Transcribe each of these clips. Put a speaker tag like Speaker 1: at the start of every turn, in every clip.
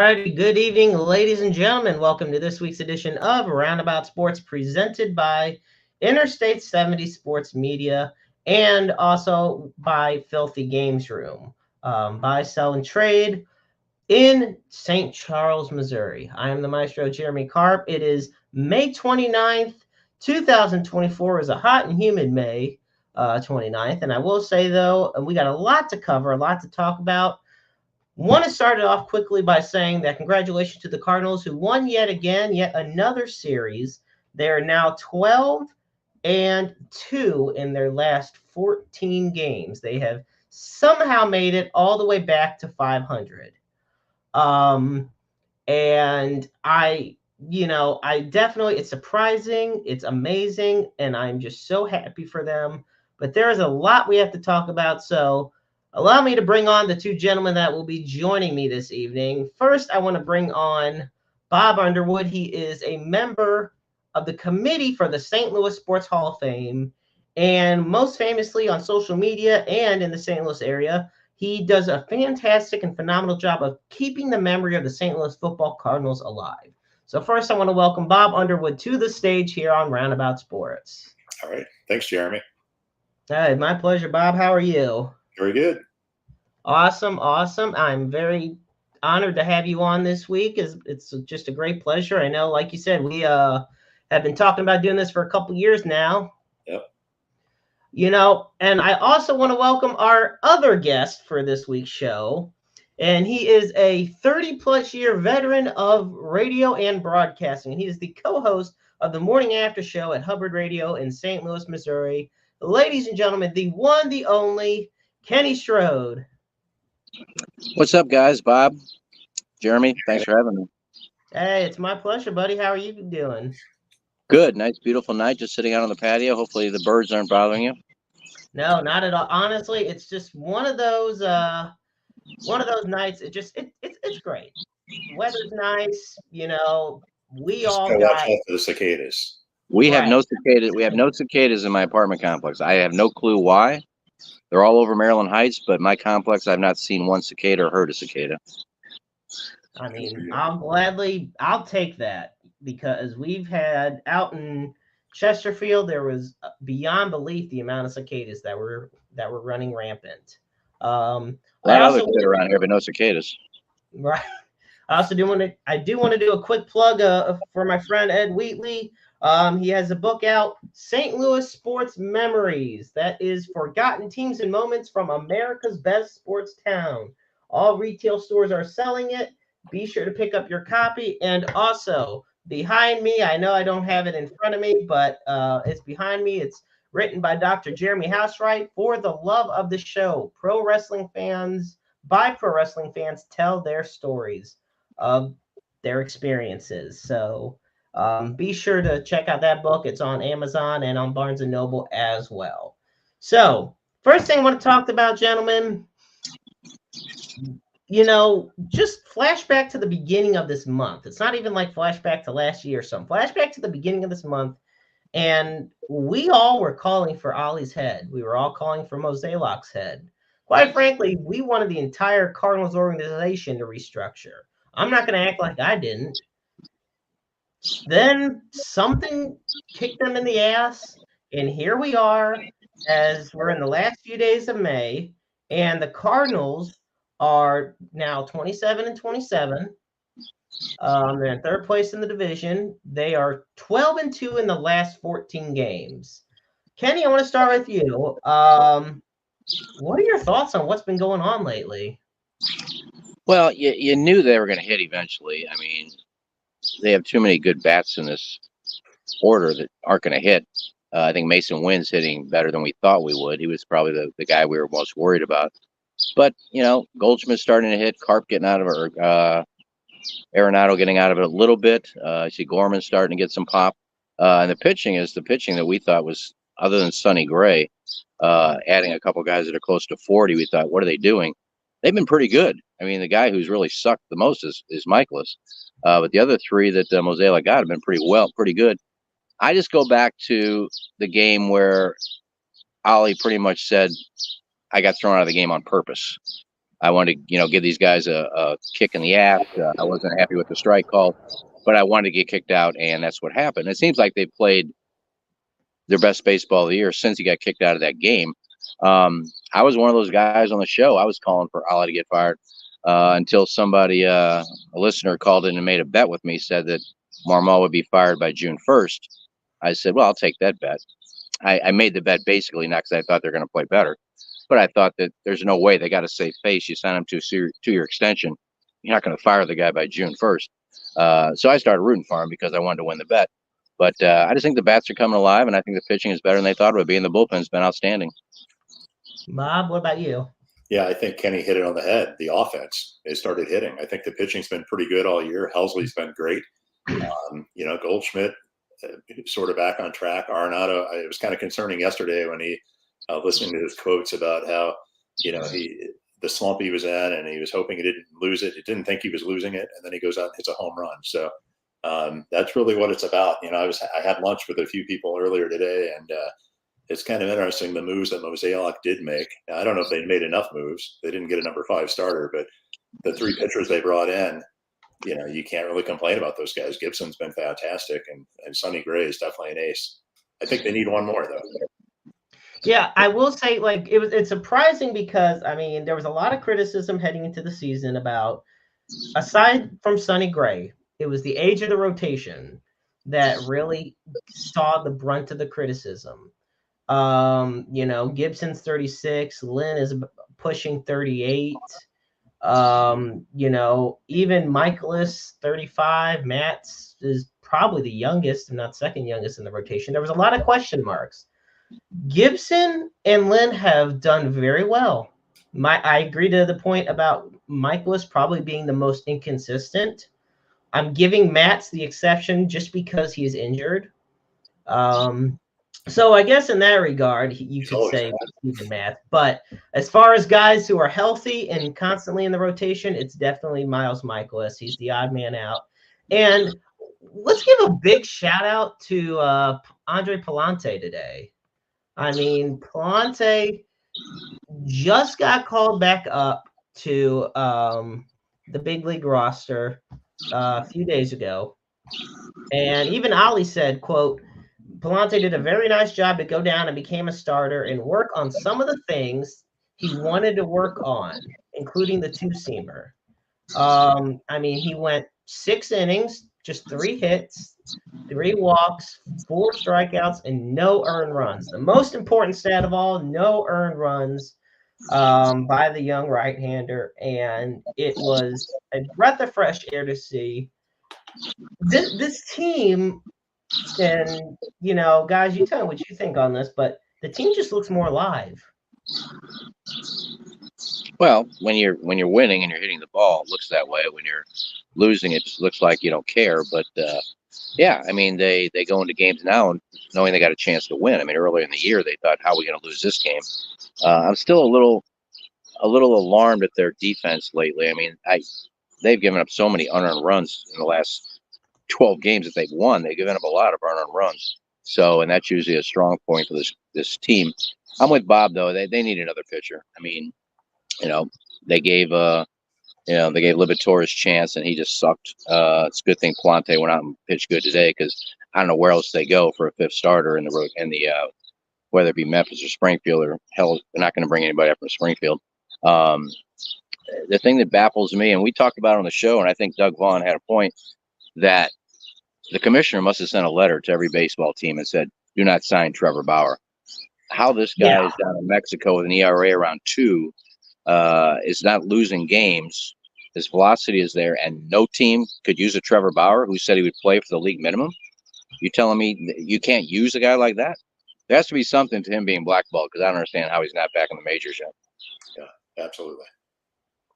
Speaker 1: righty, good evening, ladies and gentlemen. Welcome to this week's edition of Roundabout Sports, presented by Interstate 70 Sports Media and also by Filthy Games Room. Buy, sell, and trade in St. Charles, Missouri. I am the maestro, Jeremy Karp. It is May 29th, 2024. It is a hot and humid May 29th. And I will say, though, we got a lot to cover, a lot to talk about. Want to start it off quickly by saying that congratulations to the Cardinals, who won yet another series. They are now 12-2 in their last 14 games. They have somehow made it all the way back to 500. And I definitely, it's surprising, it's amazing, and I'm just so happy for them. But there is a lot we have to talk about, so allow me to bring on the two gentlemen that will be joining me this evening. First, I want to bring on Bob Underwood. He is a member of the committee for the St. Louis Sports Hall of Fame, and most famously on social media and in the St. Louis area, he does a fantastic and phenomenal job of keeping the memory of the St. Louis football Cardinals alive. So first, I want to welcome Bob Underwood to the stage here on Roundabout Sports.
Speaker 2: All right. Thanks, Jeremy.
Speaker 1: Hey, my pleasure, Bob. How are you?
Speaker 2: Very good.
Speaker 1: Awesome. I'm very honored to have you on this week. It's just a great pleasure. I know, like you said, we have been talking about doing this for a couple years now.
Speaker 2: Yep.
Speaker 1: And I also want to welcome our other guest for this week's show. And he is a 30-plus year veteran of radio and broadcasting. He is the co-host of the Morning After Show at Hubbard Radio in St. Louis, Missouri. Ladies and gentlemen, the one, the only, Kenny Strode.
Speaker 3: What's up, guys? Bob, Jeremy, thanks for having me.
Speaker 1: Hey, it's my pleasure, buddy. How are you doing?
Speaker 3: Good. Nice, beautiful night. Just sitting out on the patio. Hopefully the birds aren't bothering you.
Speaker 1: No, not at all. Honestly, it's just one of those nights. It's great. Weather's nice. We
Speaker 2: Just
Speaker 1: all
Speaker 2: watch
Speaker 1: got
Speaker 2: out for the cicadas.
Speaker 3: We
Speaker 1: Right.
Speaker 3: have no cicadas. We have no cicadas in my apartment complex. I have no clue why. They're all over Maryland Heights, but my complex, I've not seen one cicada or heard a cicada.
Speaker 1: I mean, I'll take that, because we've had out in Chesterfield, there was beyond belief the amount of cicadas that were running rampant.
Speaker 3: A lot of other shit around here, but no cicadas.
Speaker 1: Right. I do want to do a quick plug for my friend Ed Wheatley. He has a book out, St. Louis Sports Memories. That is forgotten teams and moments from America's best sports town. All retail stores are selling it. Be sure to pick up your copy. And also, behind me, I know I don't have it in front of me, but it's behind me. It's written by Dr. Jeremy Housewright, for the love of the show. Pro wrestling fans, by pro wrestling fans, tell their stories of their experiences. So be sure to check out that book. It's on Amazon and on Barnes & Noble as well. So first thing I want to talk about, gentlemen, just flashback to the beginning of this month. It's not even like flashback to last year or something. Flashback to the beginning of this month. And we all were calling for Ollie's head. We were all calling for Moselak's head. Quite frankly, we wanted the entire Cardinals organization to restructure. I'm not going to act like I didn't. Then something kicked them in the ass, and here we are, as we're in the last few days of May, and the Cardinals are now 27-27. They're in third place in the division. They are 12-2 in the last 14 games. Kenny, I want to start with you. What are your thoughts on what's been going on lately?
Speaker 3: Well, you knew they were going to hit eventually. I mean, they have too many good bats in this order that aren't going to hit. I think Mason Wynn's hitting better than we thought we would. He was probably the guy we were most worried about. But, Goldschmidt's starting to hit, Karp getting out of it, or Arenado getting out of it a little bit. I see Gorman starting to get some pop. And the pitching is the pitching that we thought was, other than Sonny Gray, adding a couple guys that are close to 40, we thought, what are they doing? They've been pretty good. I mean, the guy who's really sucked the most is Michaelis. But the other three that Mosela got have been pretty good. I just go back to the game where Ollie pretty much said, I got thrown out of the game on purpose. I wanted to, give these guys a kick in the ass. I wasn't happy with the strike call, but I wanted to get kicked out, and that's what happened. It seems like they played their best baseball of the year since he got kicked out of that game. I was one of those guys on the show. I was calling for Ali to get fired until somebody, a listener, called in and made a bet with me, said that Marmol would be fired by June 1st. I said, well, I'll take that bet. I made the bet basically not because I thought they're going to play better, but I thought that there's no way. They got a safe face. You sign him to a 2-year extension. You're not going to fire the guy by June 1st. So I started rooting for him because I wanted to win the bet. But I just think the bats are coming alive, and I think the pitching is better than they thought it would be, and the bullpen's been outstanding.
Speaker 1: Bob, what about you?
Speaker 2: Yeah, I think Kenny hit it on the head. The offense, it started hitting. I think the pitching's been pretty good all year. Helsley's been great. Goldschmidt sort of back on track. Arenado, it was kind of concerning yesterday when he listening to his quotes about how the slump he was in, and he was hoping he didn't lose it. He didn't think he was losing it, and then he goes out and hits a home run. So that's really what it's about. I had lunch with a few people earlier today, and it's kind of interesting the moves that Mozeliak did make. Now, I don't know if they made enough moves. They didn't get a number 5 starter, but the 3 pitchers they brought in, you can't really complain about those guys. Gibson's been fantastic, and Sonny Gray is definitely an ace. I think they need one more though.
Speaker 1: Yeah, I will say, it's surprising because there was a lot of criticism heading into the season about, aside from Sonny Gray, it was the age of the rotation that really saw the brunt of the criticism. Gibson's 36, Lynn is pushing 38. Even Michaelis 35, Matz is probably the youngest, if not second youngest in the rotation. There was a lot of question marks. Gibson and Lynn have done very well. I agree to the point about Michaelis probably being the most inconsistent. I'm giving Matz the exception just because he's injured. So I guess in that regard, you could say even Matz. But as far as guys who are healthy and constantly in the rotation, it's definitely Miles Michaelis. He's the odd man out. And let's give a big shout out to Andre Palante today. Palante just got called back up to the big league roster a few days ago. And even Ali said, quote, Palante did a very nice job to go down and became a starter and work on some of the things he wanted to work on, including the 2-seamer. He went 6 innings, just 3 hits, 3 walks, 4 strikeouts, and no earned runs. The most important stat of all, no earned runs by the young right-hander. And it was a breath of fresh air to see. This team, and guys, you tell me what you think on this, but the team just looks more alive.
Speaker 3: Well, when you're winning and you're hitting the ball, it looks that way. When you're losing, it just looks like you don't care. But yeah, they go into games now and knowing they got a chance to win. Earlier in the year they thought, how are we going to lose this game? I'm still a little alarmed at their defense lately. They've given up so many unearned runs in the last 12 games that they've won. They've given up a lot of unearned runs. So, and that's usually a strong point for this team. I'm with Bob though. They need another pitcher. They gave Liberatore his chance and he just sucked. It's a good thing Palante went out and pitched good today because I don't know where else they go for a 5th starter in the whether it be Memphis or Springfield, or hell, they're not going to bring anybody up from Springfield. The thing that baffles me, and we talked about it on the show, and I think Doug Vaughn had a point, that the commissioner must have sent a letter to every baseball team and said, do not sign Trevor Bauer. How this guy is down in Mexico with an ERA around 2, is not losing games. His velocity is there, and no team could use a Trevor Bauer who said he would play for the league minimum. You telling me you can't use a guy like that? There has to be something to him being blackballed, because I don't understand how he's not back in the majors yet.
Speaker 2: Yeah, absolutely.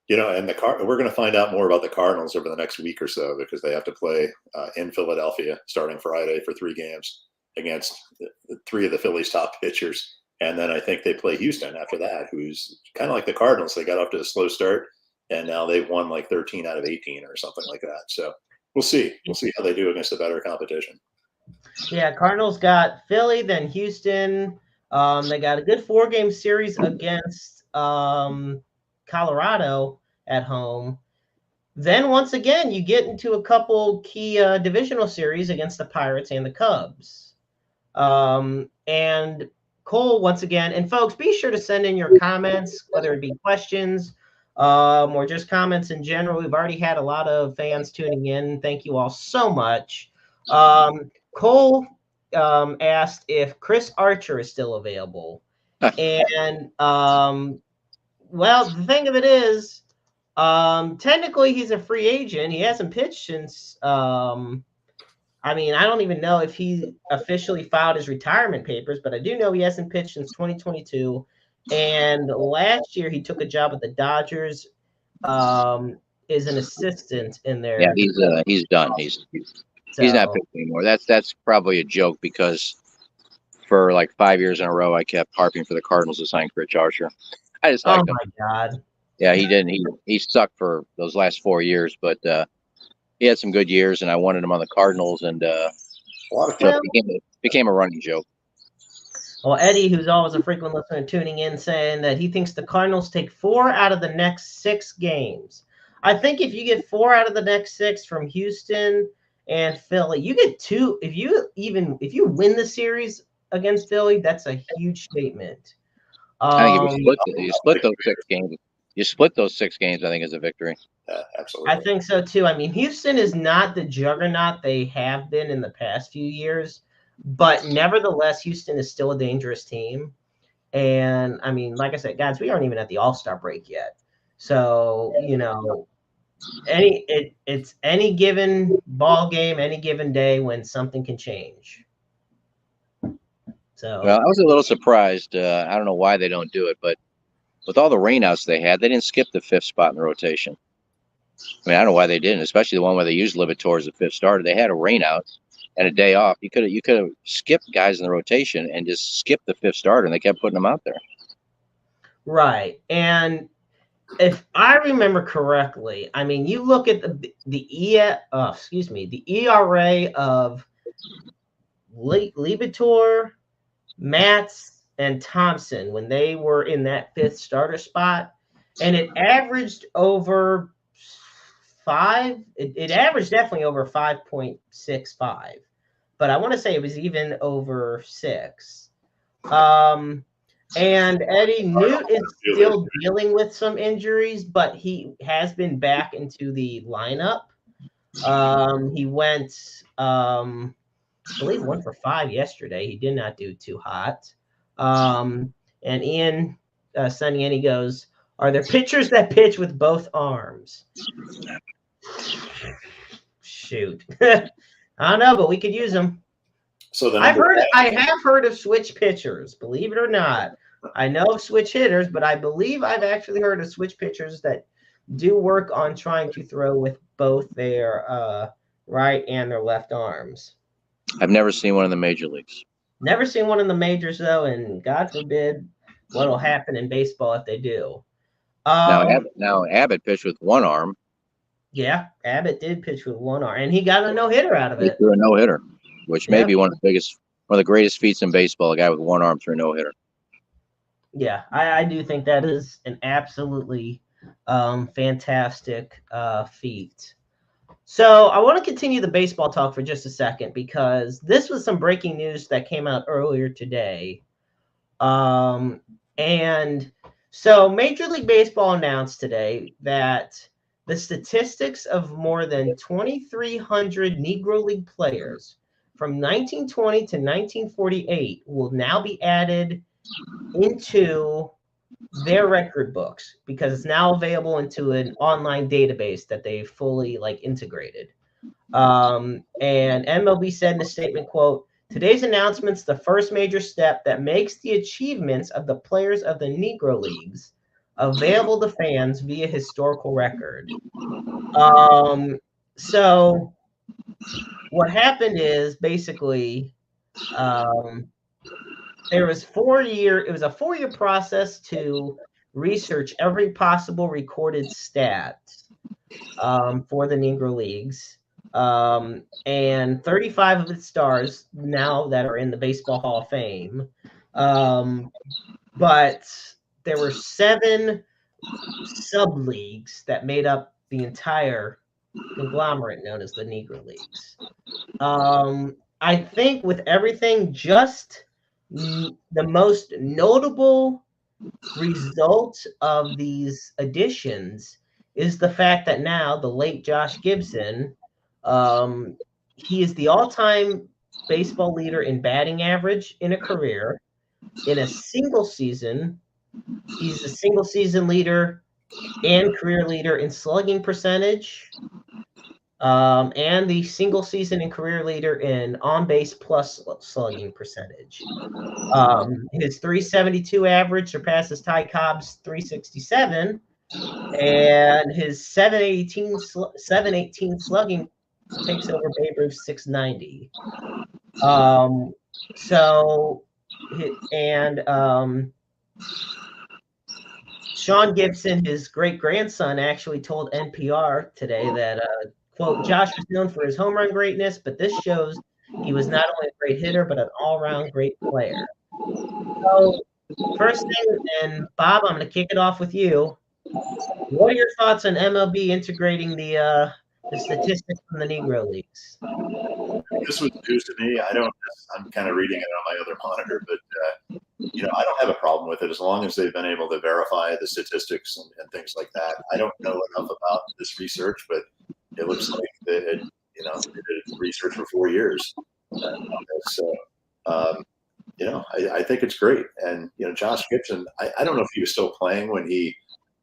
Speaker 2: And we're going to find out more about the Cardinals over the next week or so, because they have to play in Philadelphia starting Friday for 3 games against 3 of the Phillies' top pitchers. And then I think they play Houston after that, who's kind of like the Cardinals. They got off to a slow start, and now they've won like 13 out of 18 or something like that. So we'll see. We'll see how they do against a better competition.
Speaker 1: Yeah, Cardinals got Philly, then Houston. They got a good 4-game series against Colorado at home. Then once again, you get into a couple key divisional series against the Pirates and the Cubs. And Cole, once again, and folks, be sure to send in your comments, whether it be questions or just comments in general. We've already had a lot of fans tuning in. Thank you all so much. Cole asked if Chris Archer is still available. And, well, the thing of it is, technically he's a free agent. He hasn't pitched since, I mean, I don't even know if he officially filed his retirement papers, but I do know he hasn't pitched since 2022. And last year he took a job with the Dodgers, as an assistant in there.
Speaker 3: Yeah, he's done. He's not pitching anymore. That's probably a joke because for like 5 years in a row, I kept harping for the Cardinals to sign Chris Archer. I just liked him.
Speaker 1: Oh my God.
Speaker 3: Yeah, he didn't. He sucked for those last 4 years, but he had some good years, and I wanted him on the Cardinals, and became a running joke.
Speaker 1: Well, Eddie, who's always a frequent listener, tuning in, saying that he thinks the Cardinals take 4 out of the next 6 games. I think if you get 4 out of the next 6 from Houston and Philly, you get 2. If you win the series against Philly, that's a huge statement.
Speaker 3: I think if you split those 6 games. You split those 6 games, I think, is a victory.
Speaker 2: Absolutely.
Speaker 1: I think so too. I mean, Houston is not the juggernaut they have been in the past few years, but nevertheless, Houston is still a dangerous team. And I mean, like I said, guys, we aren't even at the All-Star break yet. So, you know, it's any given ball game, any given day when something can change. So,
Speaker 3: well, I was a little surprised. I don't know why they don't do it, but with all the rainouts they had, they didn't skip the 5th spot in the rotation. I mean, I don't know why they didn't, especially the one where they used Libator as the 5th starter. They had a rainout and a day off. You could have skipped guys in the rotation and just skipped the 5th starter, and they kept putting them out there.
Speaker 1: Right. And if I remember correctly, I mean, you look at the ERA of Libator, Matz, and Thompson when they were in that 5th starter spot, and it averaged over 5. It averaged definitely over 5.65, but I want to say it was even over 6. And Eddie Newt is still dealing with some injuries, but he has been back into the lineup. He went, I believe, 1 for 5 yesterday. He did not do too hot. And Ian Sunny, and he goes, are there pitchers that pitch with both arms? Shoot. I don't know, but we could use them.
Speaker 2: So
Speaker 1: I have heard of switch pitchers, believe it or not. I know of switch hitters, but I believe I've actually heard of switch pitchers that do work on trying to throw with both their right and their left arms.
Speaker 3: I've never seen one in the major leagues.
Speaker 1: Never seen one in the majors, though, and God forbid what'll happen in baseball if they do.
Speaker 3: Now Abbott pitched with one arm.
Speaker 1: Yeah, Abbott did pitch with one arm, and he got a no-hitter out of it.
Speaker 3: He threw a no-hitter, which may be one of the greatest feats in baseball. A guy with one arm threw a no-hitter.
Speaker 1: Yeah, I do think that is an absolutely fantastic feat. So I want to continue the baseball talk for just a second because this was some breaking news that came out earlier today. And so Major League Baseball announced today that the statistics of more than 2,300 Negro League players from 1920 to 1948 will now be added into their record books because it's now available into an online database that they fully integrated. And MLB said in a statement, quote, today's announcement's the first major step that makes the achievements of the players of the Negro Leagues available to fans via historical record. So what happened is basically it was a 4-year process to research every possible recorded stat for the Negro Leagues. And 35 of its stars now that are in the Baseball Hall of Fame. But there were 7 sub-leagues that made up the entire conglomerate known as the Negro Leagues. I think with everything, just the most notable result of these additions is the fact that now the late Josh Gibson, he is the all-time baseball leader in batting average in a career. In a single season, he's the single season leader and career leader in slugging percentage, and the single season and career leader in on-base plus slugging percentage. His 372 average surpasses Ty Cobb's 367, and his 718 slugging takes over Babe Ruth's 690. Sean Gibson, his great-grandson, actually told NPR today that, quote, Josh was known for his home run greatness, but this shows he was not only a great hitter, but an all-around great player. So, first thing, and Bob, I'm going to kick it off with you. What are your thoughts on MLB integrating the statistics from the Negro Leagues?
Speaker 2: This was news to me. I'm kind of reading it on my other monitor, but I don't have a problem with it as long as they've been able to verify the statistics and things like that. I don't know enough about this research, but it looks like it did research for 4 years. I think it's great. And Josh Gibson, I don't know if he was still playing when he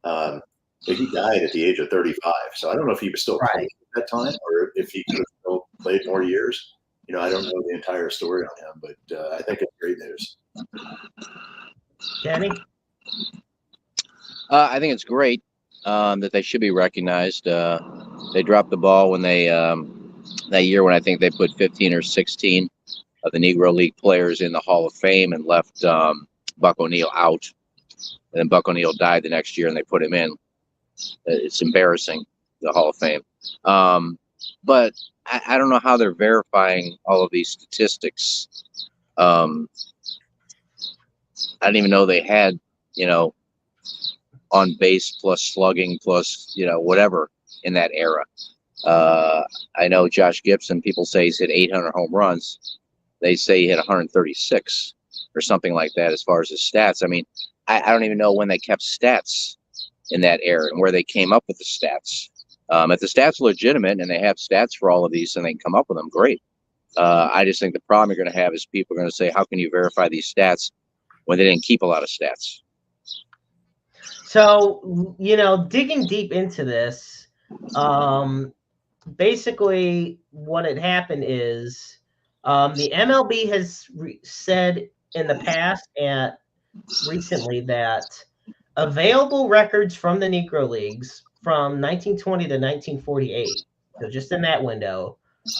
Speaker 2: died at the age of 35. So I don't know if he was still playing at that time or if he could have still played more years. I don't know the entire story on him, but I think it's great news.
Speaker 1: Danny?
Speaker 3: I think it's great that they should be recognized. They dropped the ball when they that year when I think they put 15 or 16 of the Negro League players in the Hall of Fame and left Buck O'Neil out. And then Buck O'Neil died the next year and they put him in. It's embarrassing, the Hall of Fame. But I don't know how they're verifying all of these statistics. I didn't even know they had, on base plus slugging plus, whatever in that era. I know Josh Gibson, people say he's hit 800 home runs. They say he hit 136 or something like that as far as his stats. I mean, I don't even know when they kept stats in that era and where they came up with the stats. If the stats are legitimate and they have stats for all of these and they can come up with them, great. I just think the problem you're going to have is people are going to say, how can you verify these stats when they didn't keep a lot of stats?
Speaker 1: So, digging deep into this, basically what had happened is the MLB has said in the past and recently that available records from the Negro Leagues from 1920 to 1948, so just in that window,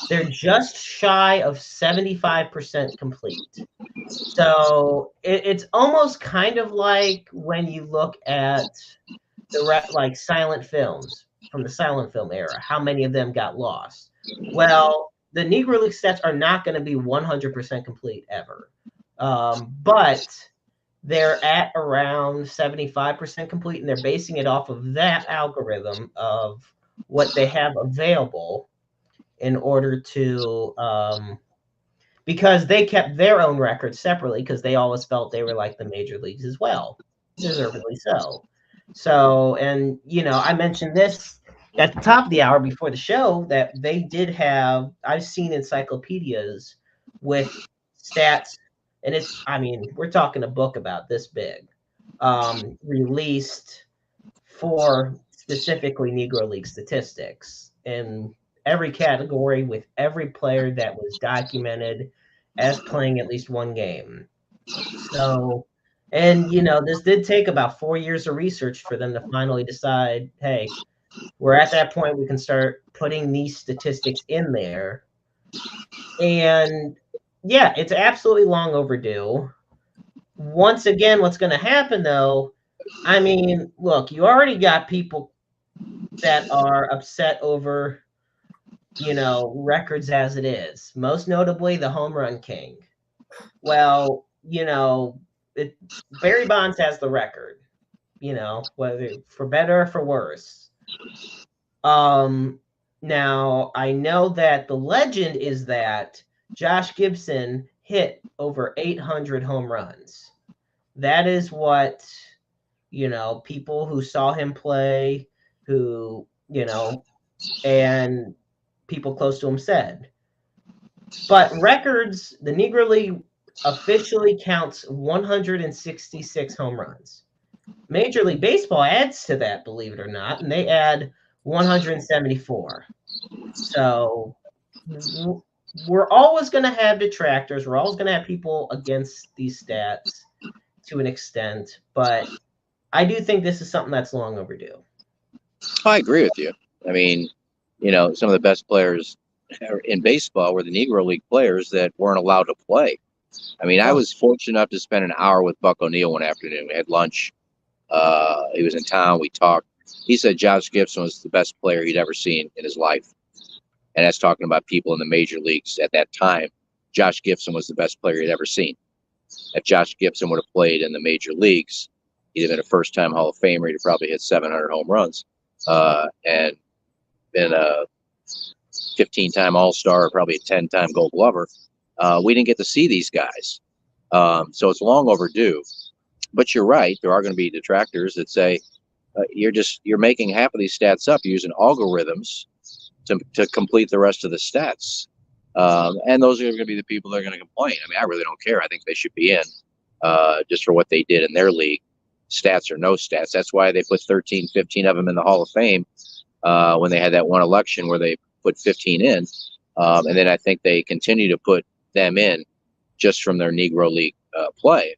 Speaker 1: they're just shy of 75% complete. So it's almost kind of like when you look at the silent films from the silent film era, how many of them got lost? Well, the Negro League stats are not going to be 100% complete ever, but they're at around 75% complete, and they're basing it off of that algorithm of what they have available in order to because they kept their own records separately because they always felt they were like the major leagues as well, deservedly so. So, and I mentioned this at the top of the hour before the show that they did have, I've seen encyclopedias with stats, and we're talking a book about this big, released for specifically Negro League statistics in every category with every player that was documented as playing at least one game. So, and this did take about 4 years of research for them to finally decide, hey, we're at that point we can start putting these statistics in there. And yeah, it's absolutely long overdue. Once again, what's going to happen though, look, you already got people that are upset over, records as it is, most notably the home run king. Well, Barry Bonds has the record. whether for better or for worse. Now I know that the legend is that Josh Gibson hit over 800 home runs. That is what, people who saw him play, who, and people close to him said. But records, the Negro League officially counts 166 home runs. Major League Baseball adds to that, believe it or not, and they add 174. So we're always going to have detractors. We're always going to have people against these stats to an extent, but I do think this is something that's long overdue.
Speaker 3: I agree with you. I mean, some of the best players in baseball were the Negro League players that weren't allowed to play. I mean, I was fortunate enough to spend an hour with Buck O'Neill one afternoon. We had lunch. He was in town. We talked. He said Josh Gibson was the best player he'd ever seen in his life. And that's talking about people in the major leagues at that time. Josh Gibson was the best player he'd ever seen. If Josh Gibson would have played in the major leagues, he'd have been a first-time Hall of Famer. He'd have probably hit 700 home runs and been a 15-time All-Star, or probably a 10-time Gold Glover. We didn't get to see these guys. So it's long overdue. But you're right. There are going to be detractors that say you're making half of these stats up using algorithms to complete the rest of the stats. And those are going to be the people that are going to complain. I mean, I really don't care. I think they should be in just for what they did in their league, stats or no stats. That's why they put 13, 15 of them in the Hall of Fame when they had that one election where they put 15 in. And then I think they continue to put them in just from their Negro League play.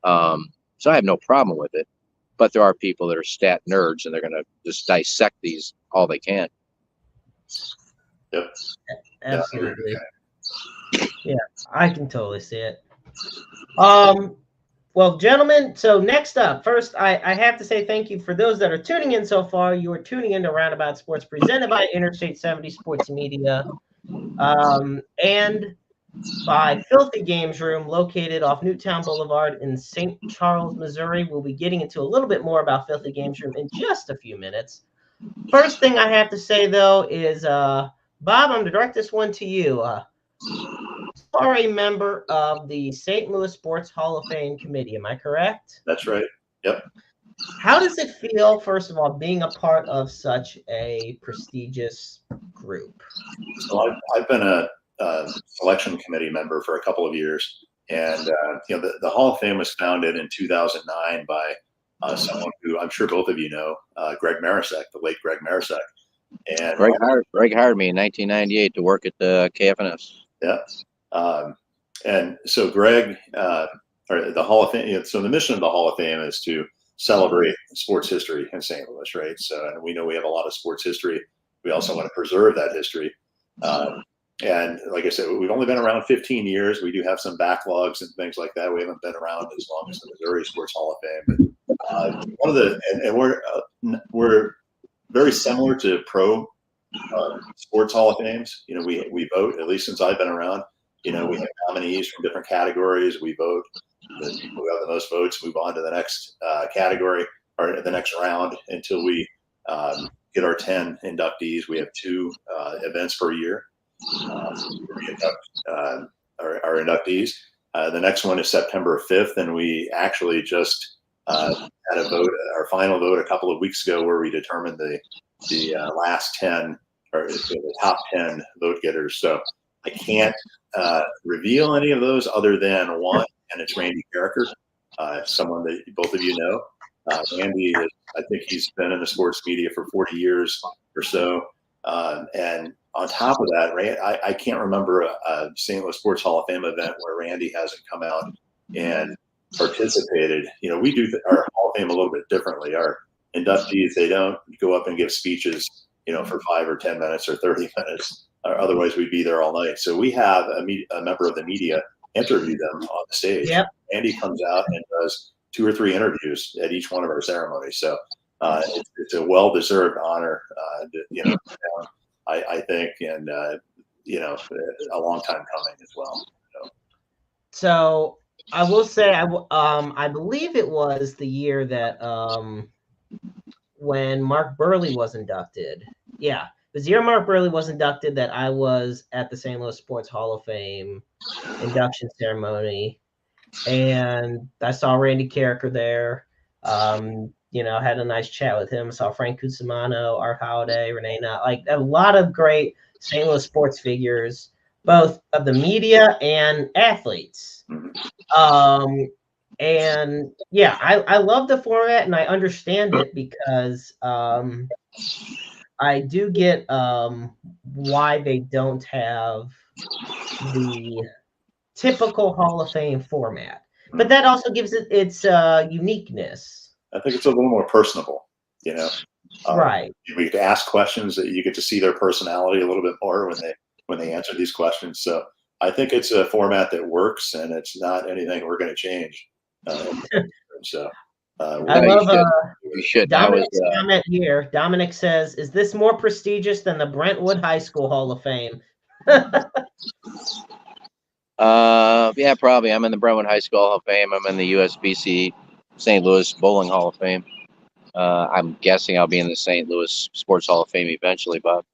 Speaker 3: So I have no problem with it. But there are people that are stat nerds, and they're going to just dissect these all they can.
Speaker 2: Yep.
Speaker 1: Absolutely. Yeah, I can totally see it. Well, gentlemen, so next up, first, I have to say thank you for those that are tuning in so far. You are tuning into Roundabout Sports, presented by Interstate 70 Sports Media, and by Filthy Games Room, located off Newtown Boulevard in St. Charles, Missouri. We'll be getting into a little bit more about Filthy Games Room in just a few minutes. First thing I have to say, though, is, Bob, I'm going to direct this one to you. You are a member of the St. Louis Sports Hall of Fame Committee. Am I correct?
Speaker 2: That's right. Yep.
Speaker 1: How does it feel, first of all, being a part of such a prestigious group?
Speaker 2: So I've been a selection committee member for a couple of years, and the Hall of Fame was founded in 2009 by someone who I'm sure both of you know, Greg Marisek, the late Greg Marisek. And
Speaker 3: Greg hired me in 1998 to work at the KFNS.
Speaker 2: Yeah, and so Greg, or the Hall of Fame. So the mission of the Hall of Fame is to celebrate sports history in St. Louis, right? So, and we know we have a lot of sports history. We also want to preserve that history. And like I said, we've only been around 15 years. We do have some backlogs and things like that. We haven't been around as long as the Missouri Sports Hall of Fame. But one of the, and we're very similar to pro sports Hall of Fames. We vote, at least since I've been around. We have nominees from different categories. We vote. The people who have the most votes move on to the next category or the next round until we get our 10 inductees. We have 2 events per year. We induct our inductees. The next one is September 5th, and we actually just had a vote, our final vote, a couple of weeks ago, where we determined the last 10 or the top 10 vote getters. So I can't reveal any of those other than one, and it's Randy Carricker, someone that both of you know. Randy, I think he's been in the sports media for 40 years or so. And on top of that, I can't remember a St. Louis Sports Hall of Fame event where Randy hasn't come out and participated. We do our Hall of Fame a little bit differently. Our inductees, they don't go up and give speeches, for 5 or 10 minutes or 30 minutes. Or otherwise, we'd be there all night. So we have a member of the media interview them on the stage.
Speaker 1: Yep.
Speaker 2: Andy comes out and does 2 or 3 interviews at each one of our ceremonies. So it's a well-deserved honor, I think, and a long time coming as well.
Speaker 1: So I will say I believe it was the year that when Mark Burley was inducted. Yeah, it was the year Mark Burley was inducted that I was at the St. Louis Sports Hall of Fame induction ceremony, and I saw Randy Carricker there. Had a nice chat with him. I saw Frank Cusimano, Art Holiday, Renee Knott, like a lot of great St. Louis sports figures, both of the media and athletes. And yeah, I love the format and I understand it because I do get why they don't have the typical Hall of Fame format, but that also gives it its uniqueness.
Speaker 2: I think it's a little more personable,
Speaker 1: Right.
Speaker 2: We get to ask questions that you get to see their personality a little bit more when they answer these questions. So I think it's a format that works, and it's not anything we're going to change. So
Speaker 1: I love
Speaker 3: you should.
Speaker 1: Dominic's comment here. Dominic says, "Is this more prestigious than the Brentwood High School Hall of Fame?"
Speaker 3: Yeah, probably. I'm in the Brentwood High School Hall of Fame. I'm in the USBC St. Louis Bowling Hall of Fame. I'm guessing I'll be in the St. Louis Sports Hall of Fame eventually, Bob.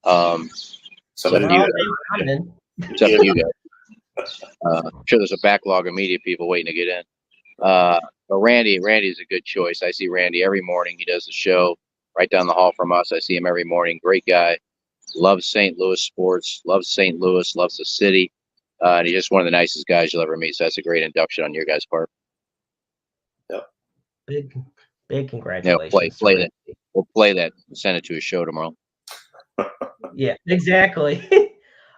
Speaker 3: It's up to you guys. I'm sure there's a backlog of media people waiting to get in. But Randy's a good choice. I see Randy every morning. He does the show right down the hall from us. I see him every morning. Great guy. Loves St. Louis sports. Loves St. Louis. Loves the city. And he's just one of the nicest guys you'll ever meet. So that's a great induction on your guys' part.
Speaker 2: Yep.
Speaker 1: Big congratulations.
Speaker 3: Yeah, play that. We'll play that and send it to his show tomorrow.
Speaker 1: Yeah, exactly.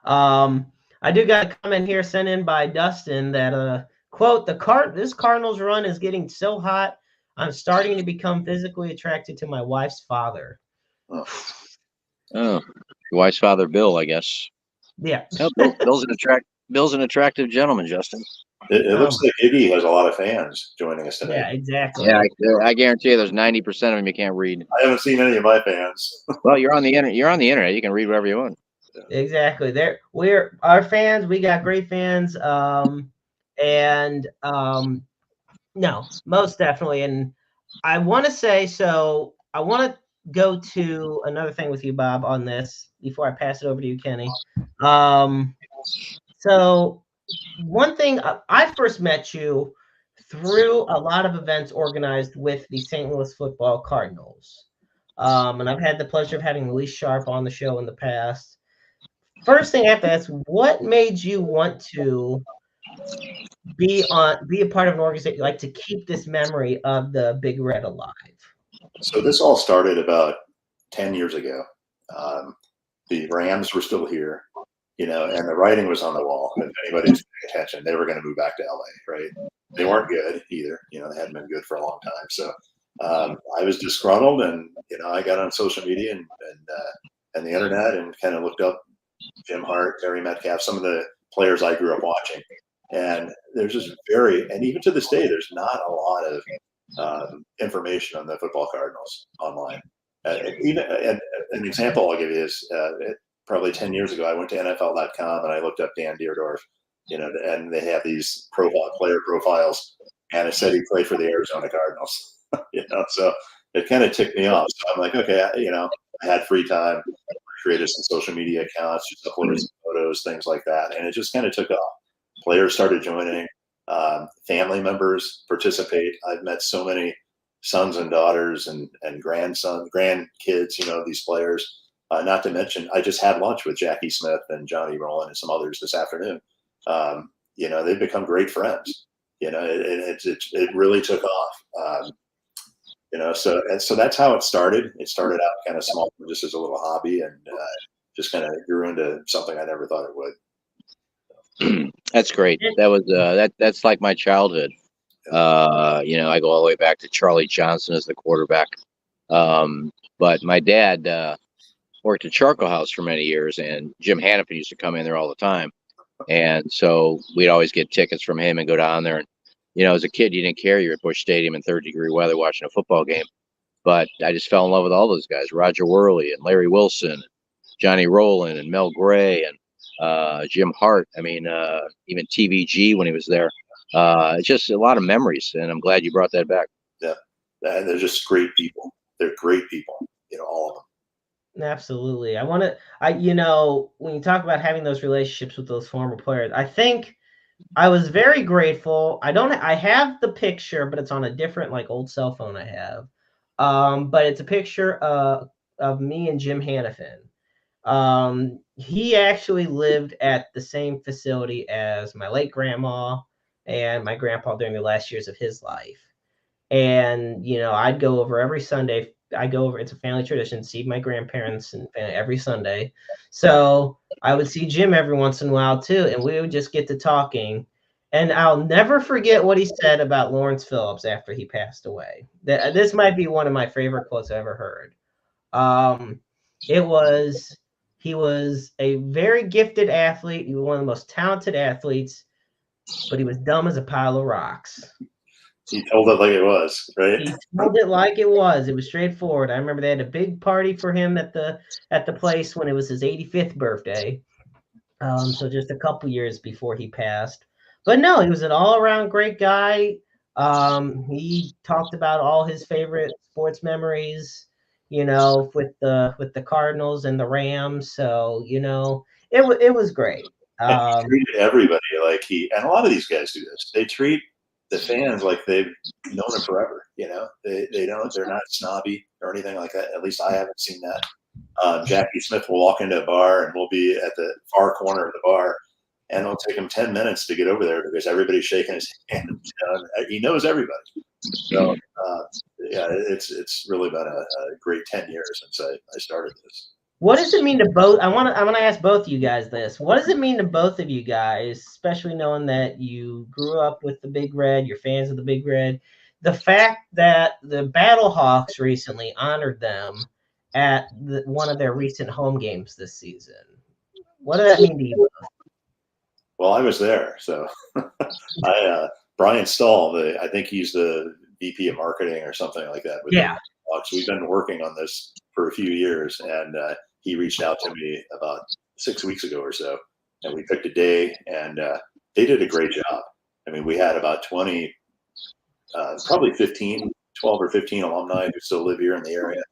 Speaker 1: I do got a comment here sent in by Dustin that quote, this Cardinals run is getting so hot, I'm starting to become physically attracted to my wife's father.
Speaker 3: Oh, your wife's father, Bill, I guess.
Speaker 1: Yeah.
Speaker 3: Oh, Bill's an attractive gentleman, Justin.
Speaker 2: It looks like Iggy has a lot of fans joining us today.
Speaker 1: Yeah, exactly.
Speaker 3: Yeah, I guarantee you, there's 90% of them you can't read.
Speaker 2: I haven't seen any of my fans.
Speaker 3: Well, you're on the internet. You're on the internet. You can read whatever you want.
Speaker 1: Exactly. We're our fans. We got great fans. No, most definitely. And I want to say, so I want to go to another thing with you, Bob, on this before I pass it over to you, Kenny. So one thing, I first met you through a lot of events organized with the St. Louis Football Cardinals. And I've had the pleasure of having Lee Sharp on the show in the past. First thing I have to ask, what made you want to be a part of an organization, like to keep this memory of the Big Red alive?
Speaker 2: So this all started about 10 years ago. The Rams were still here, and the writing was on the wall. If anybody was paying attention, they were going to move back to LA, right? They weren't good either. They hadn't been good for a long time. So I was disgruntled, and I got on social media and the internet and kind of looked up Jim Hart, Terry Metcalf, some of the players I grew up watching. And there's just and even to this day, there's not a lot of information on the football Cardinals online. Even an example I'll give you is probably 10 years ago, I went to NFL.com and I looked up Dan Deerdorf, and they have these player profiles, and it said he played for the Arizona Cardinals, so it kind of ticked me off. So I'm like, okay, I had free time, I created some social media accounts, just uploaded some photos, things like that, and it just kind of took off. Players started joining, family members participate. I've met so many sons and daughters and grandkids, these players. Not to mention, I just had lunch with Jackie Smith and Johnny Rowland and some others this afternoon. They've become great friends. It really took off. So that's how it started. It started out kind of small, just as a little hobby, and just kind of grew into something I never thought it would.
Speaker 3: That's great. That was that's like my childhood. I go all the way back to Charlie Johnson as the quarterback. But my dad worked at Charcoal House for many years, and Jim Hannafin used to come in there all the time. And so we'd always get tickets from him and go down there. And, as a kid, you didn't care. You were at Busch Stadium in 30-degree weather watching a football game. But I just fell in love with all those guys, Roger Worley and Larry Wilson, Johnny Rowland and Mel Gray and Jim Hart. I mean, even TVG when he was there. It's just a lot of memories, and I'm glad you brought that back.
Speaker 2: Yeah, and they're just great people. They're great people, all of them.
Speaker 1: Absolutely. When you talk about having those relationships with those former players, I think I was very grateful. I have the picture, but it's on a different, like, old cell phone I have. But it's a picture of me and Jim Hannafin. He actually lived at the same facility as my late grandma and my grandpa during the last years of his life. And, I'd go over every Sunday. I go over, it's a family tradition, see my grandparents and every Sunday. So I would see Jim every once in a while too, and we would just get to talking. And I'll never forget what he said about Lawrence Phillips after he passed away. This might be one of my favorite quotes I ever heard. It was, he was a very gifted athlete. He was one of the most talented athletes, but he was dumb as a pile of rocks.
Speaker 2: He told it like it was, right?
Speaker 1: He told it like it was. It was straightforward. I remember they had a big party for him at the place when it was his 85th birthday. So just a couple years before he passed. But no, he was an all-around great guy. He talked about all his favorite sports memories, with the Cardinals and the Rams. So, it was great.
Speaker 2: And he treated everybody like and a lot of these guys do this. They treat the fans like they've known him forever. They're not snobby or anything like that. At least I haven't seen that. Jackie Smith will walk into a bar and we'll be at the far corner of the bar, and it'll take him 10 minutes to get over there because everybody's shaking his hand. He knows everybody. So yeah, it's really been a great 10 years since I started this.
Speaker 1: What does it mean to both? I want to ask both you guys this. What does it mean to both of you guys, especially knowing that you grew up with the Big Red, you're fans of the Big Red, the fact that the Battlehawks recently honored them at one of their recent home games this season? What does that mean to you?
Speaker 2: Well, I was there, so Brian Stahl, I think he's the VP of marketing or something like that.
Speaker 1: Yeah.
Speaker 2: We've been working on this for a few years, and he reached out to me about 6 weeks ago or so, and we picked a day, and they did a great job. I mean, we had about 20, probably 12 or 15 alumni who still live here in the area.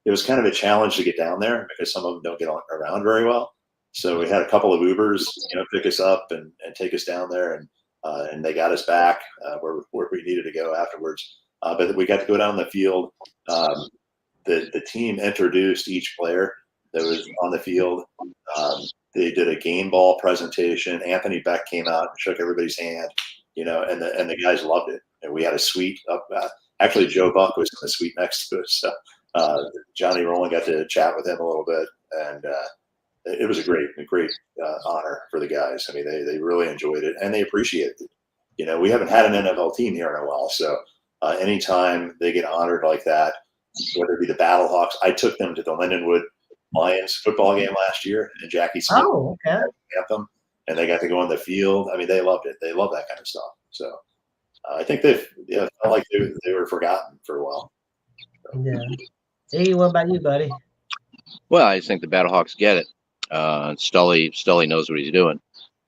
Speaker 2: It was kind of a challenge to get down there because some of them don't get around very well. So we had a couple of Ubers, pick us up and take us down there, and they got us back where we needed to go afterwards. But we got to go down the field. The team introduced each player that was on the field. They did a game ball presentation. Anthony Beck came out and shook everybody's hand, and the guys loved it. And we had a suite up. Actually, Joe Buck was in the suite next to us. So Johnny Rowland got to chat with him a little bit, and it was a great honor for the guys. I mean, they really enjoyed it and they appreciated it. We haven't had an NFL team here in a while, so anytime they get honored like that, whether it be the Battlehawks, I took them to the Lindenwood Lions football game last year, and Jackie Smith anthem, and they got to go on the field. I mean, they loved it. They love that kind of stuff. So I think they felt like they were forgotten for a while. So.
Speaker 1: Yeah. Hey, what about you, buddy?
Speaker 3: Well, I just think the Battlehawks get it. Stully knows what he's doing.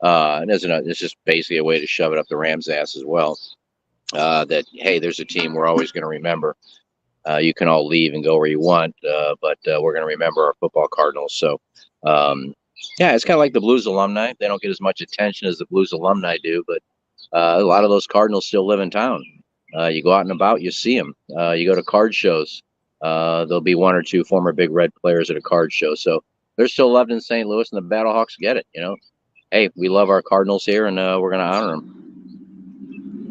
Speaker 3: It's just basically a way to shove it up the Rams' ass as well. That, hey, there's a team we're always going to remember. You can all leave and go where you want, but we're going to remember our football Cardinals. So, yeah, it's kind of like the Blues alumni. They don't get as much attention as the Blues alumni do, but a lot of those Cardinals still live in town. You go out and about, you see them. You go to card shows. There'll be one or two former Big Red players at a card show. So they're still loved in St. Louis, and the Battlehawks get it. Hey, we love our Cardinals here, and we're going to honor them.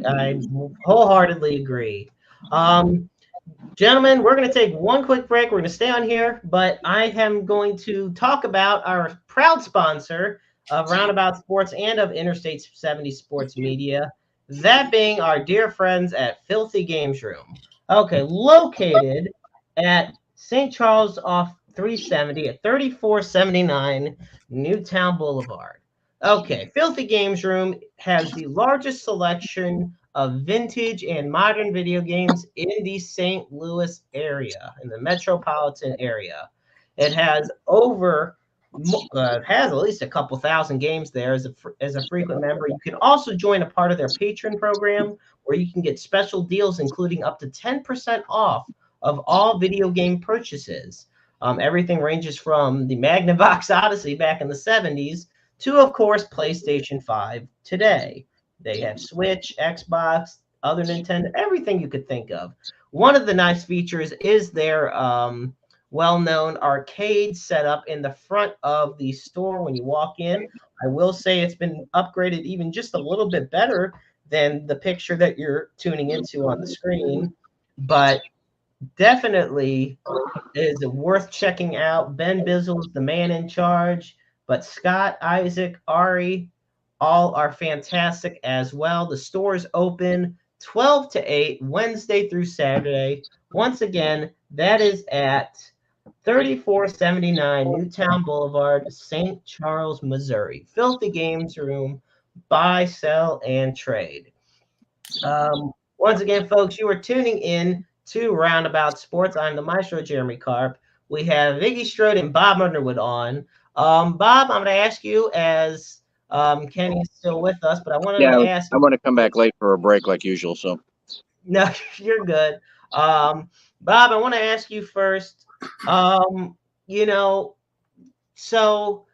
Speaker 1: I wholeheartedly agree. Gentlemen, we're going to take one quick break. We're going to stay on here, but I am going to talk about our proud sponsor of Roundabout Sports and of Interstate 70 Sports Media, that being our dear friends at Filthy Games Room. Okay, located at St. Charles off 370 at 3479 Newtown Boulevard. Okay, Filthy Games Room has the largest selection of vintage and modern video games in the St. Louis area, in the metropolitan area. It has over has at least a couple thousand games there as a frequent member. You can also join a part of their patron program where you can get special deals, including up to 10% off of all video game purchases. Everything ranges from the Magnavox Odyssey back in the 70s to, of course, PlayStation 5 today. They have Switch, Xbox, other Nintendo, everything you could think of. One of the nice features is their well-known arcade setup in the front of the store when you walk in. I will say it's been upgraded even just a little bit better than the picture that you're tuning into on the screen, but definitely is worth checking out. Ben Bizzle is the man in charge, but Scott, Isaac, Ari, all are fantastic as well. The store is open 12 to 8, Wednesday through Saturday. Once again, that is at 3479 Newtown Boulevard, St. Charles, Missouri. Filthy Games Room, buy, sell, and trade. Once again, folks, you are tuning in to Roundabout Sports. I'm the maestro, Jeremy Karp. We have Iggy Strode and Bob Underwood on. Bob, I'm going to ask you as Kenny's still with us, but I wanted to ask.
Speaker 3: I want to come back late for a break like usual. So
Speaker 1: no, you're good. Bob, I want to ask you first. So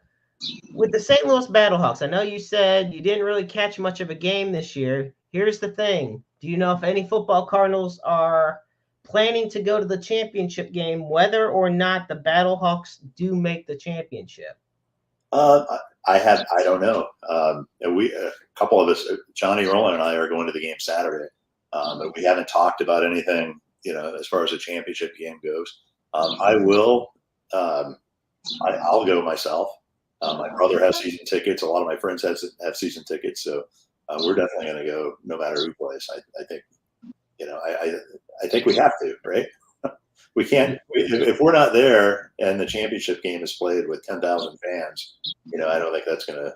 Speaker 1: with the St. Louis Battlehawks, I know you said you didn't really catch much of a game this year. Here's the thing. Do you know if any football Cardinals are planning to go to the championship game, whether or not the Battlehawks do make the championship?
Speaker 2: I don't know. A couple of us, Johnny Rowland and I, are going to the game Saturday, but we haven't talked about anything, as far as the championship game goes. I'll go myself. My brother has season tickets. A lot of my friends have season tickets, so we're definitely going to go no matter who plays. I think, I think we have to, right? We can't if we're not there and the championship game is played with 10,000 fans. I don't think that's going to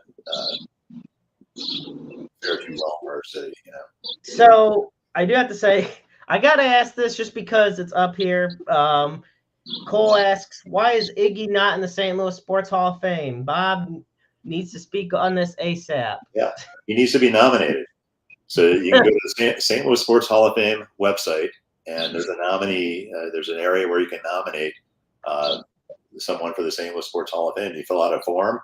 Speaker 2: fare too well for our city.
Speaker 1: So I do have to say, I got to ask this just because it's up here. Cole asks, why is Iggy not in the St. Louis Sports Hall of Fame? Bob needs to speak on this ASAP.
Speaker 2: Yeah, he needs to be nominated. So you can go to the St. Louis Sports Hall of Fame website, and there's a nominee. There's an area where you can nominate someone for the St. Louis Sports Hall of Fame. You fill out a form.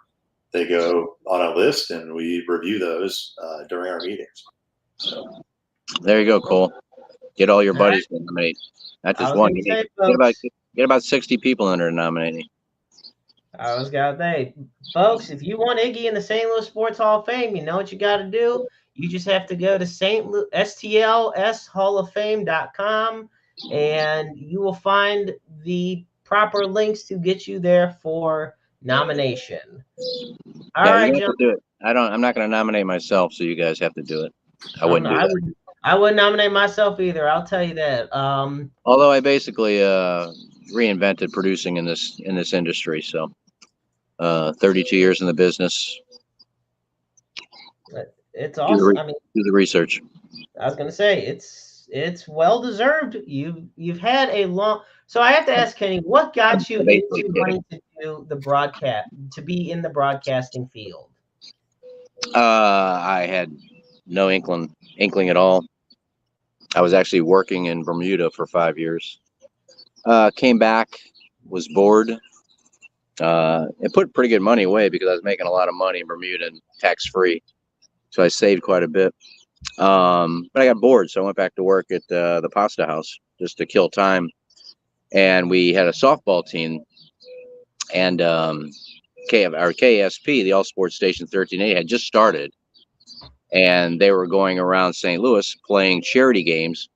Speaker 2: They go on a list, and we review those during our meetings. So.
Speaker 3: There you go, Cole. Get all your buddies to nominate. Not just one. Get about 60 people under nominating.
Speaker 1: I was going to say, folks, if you want Iggy in the St. Louis Sports Hall of Fame, you know what you got to do. You just have to go to STLshalloffame.com, and you will find the proper links to get you there for nomination. All right,
Speaker 3: you have to do it. I'm not going to nominate myself, so you guys have to do it. I wouldn't do that.
Speaker 1: I wouldn't nominate myself either. I'll tell you that.
Speaker 3: Although I basically reinvented producing in this industry, so 32 years in the business.
Speaker 1: It's awesome.
Speaker 3: Do the research.
Speaker 1: I was going to say it's well deserved. You've had a long. So I have to ask Kenny, what got you into wanting to do the broadcast, to be in the broadcasting field?
Speaker 3: I had no inkling at all. I was actually working in Bermuda for 5 years. Came back, was bored. It put pretty good money away because I was making a lot of money in Bermuda and tax-free. So I saved quite a bit. But I got bored, so I went back to work at the Pasta House just to kill time. And we had a softball team. And our KSP, the All Sports Station 1380, had just started. And they were going around St. Louis playing charity games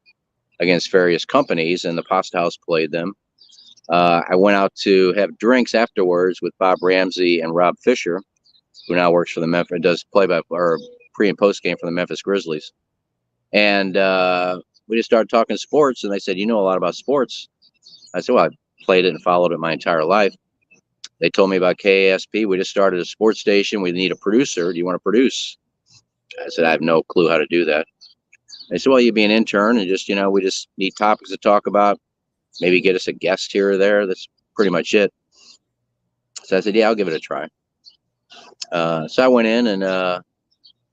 Speaker 3: against various companies, and the Pasta House played them. I went out to have drinks afterwards with Bob Ramsey and Rob Fisher, who now works for the Memphis, does pre and post game for the Memphis Grizzlies. And we just started talking sports, and they said, "You know a lot about sports." I said, "Well, I played it and followed it my entire life." They told me about KASP. We just started a sports station. We need a producer. Do you want to produce? I said, I have no clue how to do that. They said, well, you'd be an intern and just, we just need topics to talk about. Maybe get us a guest here or there. That's pretty much it. So I said, yeah, I'll give it a try. So I went in, and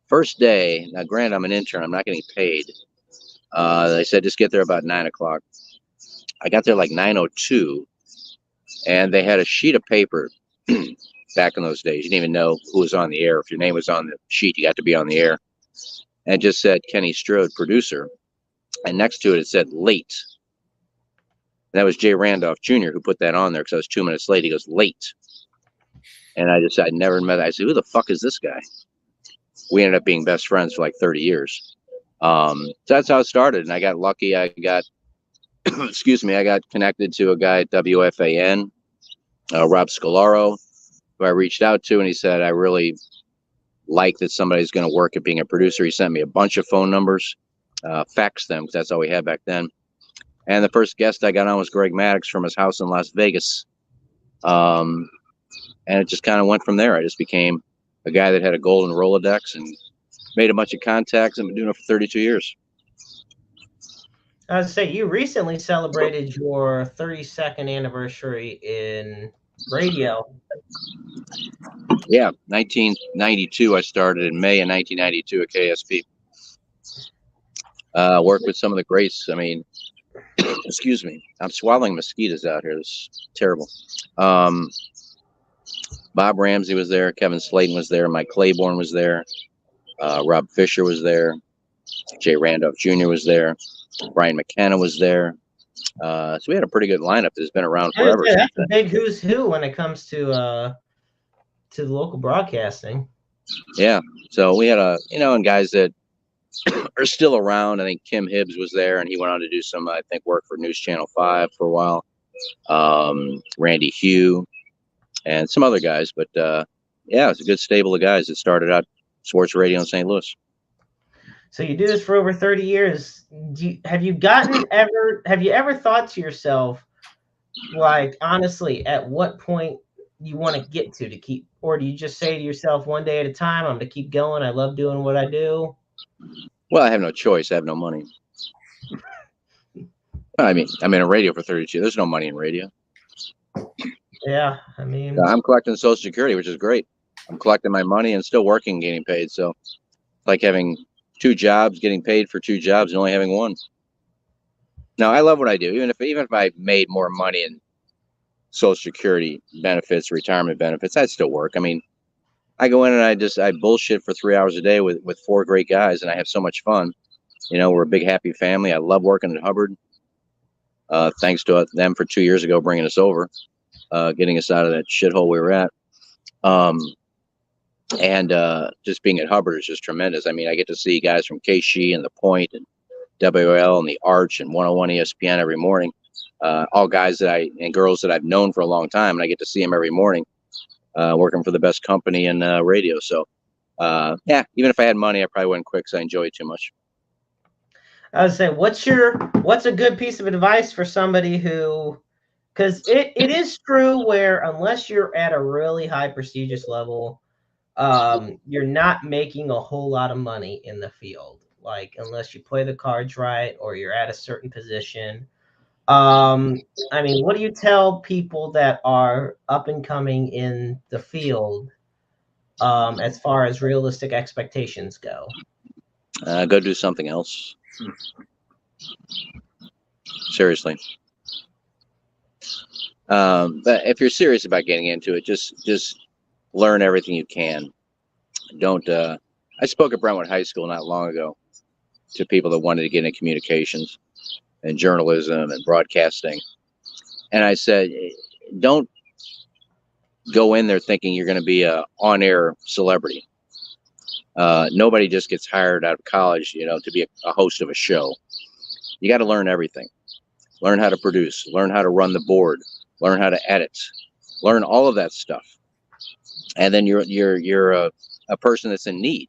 Speaker 3: first day, now granted, I'm an intern, I'm not getting paid. They said, just get there about 9 o'clock. I got there like 9:02, and they had a sheet of paper. Back in those days, you didn't even know who was on the air. If your name was on the sheet, you got to be on the air. And it just said Kenny Strode, producer. And next to it, it said late. And that was Jay Randolph Jr. who put that on there because I was 2 minutes late. He goes, late. And I'd never met. I said, who the fuck is this guy? We ended up being best friends for like 30 years. So that's how it started. And I got lucky. I got, excuse me, I got connected to a guy at WFAN, Rob Scalaro, who I reached out to, and he said, I really like that somebody's going to work at being a producer. He sent me a bunch of phone numbers, faxed them, because that's all we had back then. And the first guest I got on was Greg Maddox from his house in Las Vegas. And it just kind of went from there. I just became a guy that had a golden Rolodex and made a bunch of contacts and been doing it for 32 years.
Speaker 1: I was say, you recently celebrated your 32nd anniversary in radio.
Speaker 3: Yeah, 1992. I started in May of 1992 at KSP. Worked with some of the greats. I mean, excuse me, I'm swallowing mosquitoes out here. This is terrible. Bob Ramsey was there. Kevin Slayton was there. Mike Claiborne was there. Rob Fisher was there. Jay Randolph Jr. was there. Brian McKenna was there. So we had a pretty good lineup that's been around forever.
Speaker 1: Yeah, that's a big who's who when it comes to the local broadcasting.
Speaker 3: Yeah. So we had and guys that are still around. I think Kim Hibbs was there, and he went on to do some, I think, work for News Channel 5 for a while. Randy Hugh and some other guys. But yeah, it's a good stable of guys that started out sports radio in St. Louis.
Speaker 1: So you do this for over 30 years. Have you ever thought to yourself, like, honestly, at what point you want to get to keep, or do you just say to yourself, one day at a time, I'm going to keep going. I love doing what I do.
Speaker 3: Well, I have no choice. I have no money. I mean, I'm in radio for 32. There's no money in radio.
Speaker 1: Yeah. I mean,
Speaker 3: I'm collecting Social Security, which is great. I'm collecting my money and still working, getting paid. So like having 2 jobs, getting paid for 2 jobs and only having one. Now, I love what I do. Even if I made more money in Social Security benefits, retirement benefits, I'd still work. I mean, I go in and I bullshit for 3 hours a day with 4 great guys, and I have so much fun. You know, we're a big, happy family. I love working at Hubbard. Thanks to them for 2 years ago bringing us over, getting us out of that shithole we were at. And just being at Hubbard is just tremendous. I mean, I get to see guys from KSHE and The Point and WL and The Arch and 101 ESPN every morning. All guys and girls that I've known for a long time, and I get to see them every morning, working for the best company in radio. So, yeah, even if I had money, I probably wouldn't quit because I enjoy it too much.
Speaker 1: I would say, what's a good piece of advice for somebody who, because it is true where unless you're at a really high prestigious level, you're not making a whole lot of money in the field, like unless you play the cards right or you're at a certain position. I mean, what do you tell people that are up and coming in the field as far as realistic expectations go?
Speaker 3: Go do something else. Seriously. But if you're serious about getting into it, just learn everything you can. Don't. I spoke at Brentwood High School not long ago to people that wanted to get into communications and journalism and broadcasting, and I said, don't go in there thinking you're going to be a on-air celebrity. Nobody just gets hired out of college, to be a host of a show. You got to learn everything. Learn how to produce. Learn how to run the board. Learn how to edit. Learn all of that stuff. And then you're a person that's in need,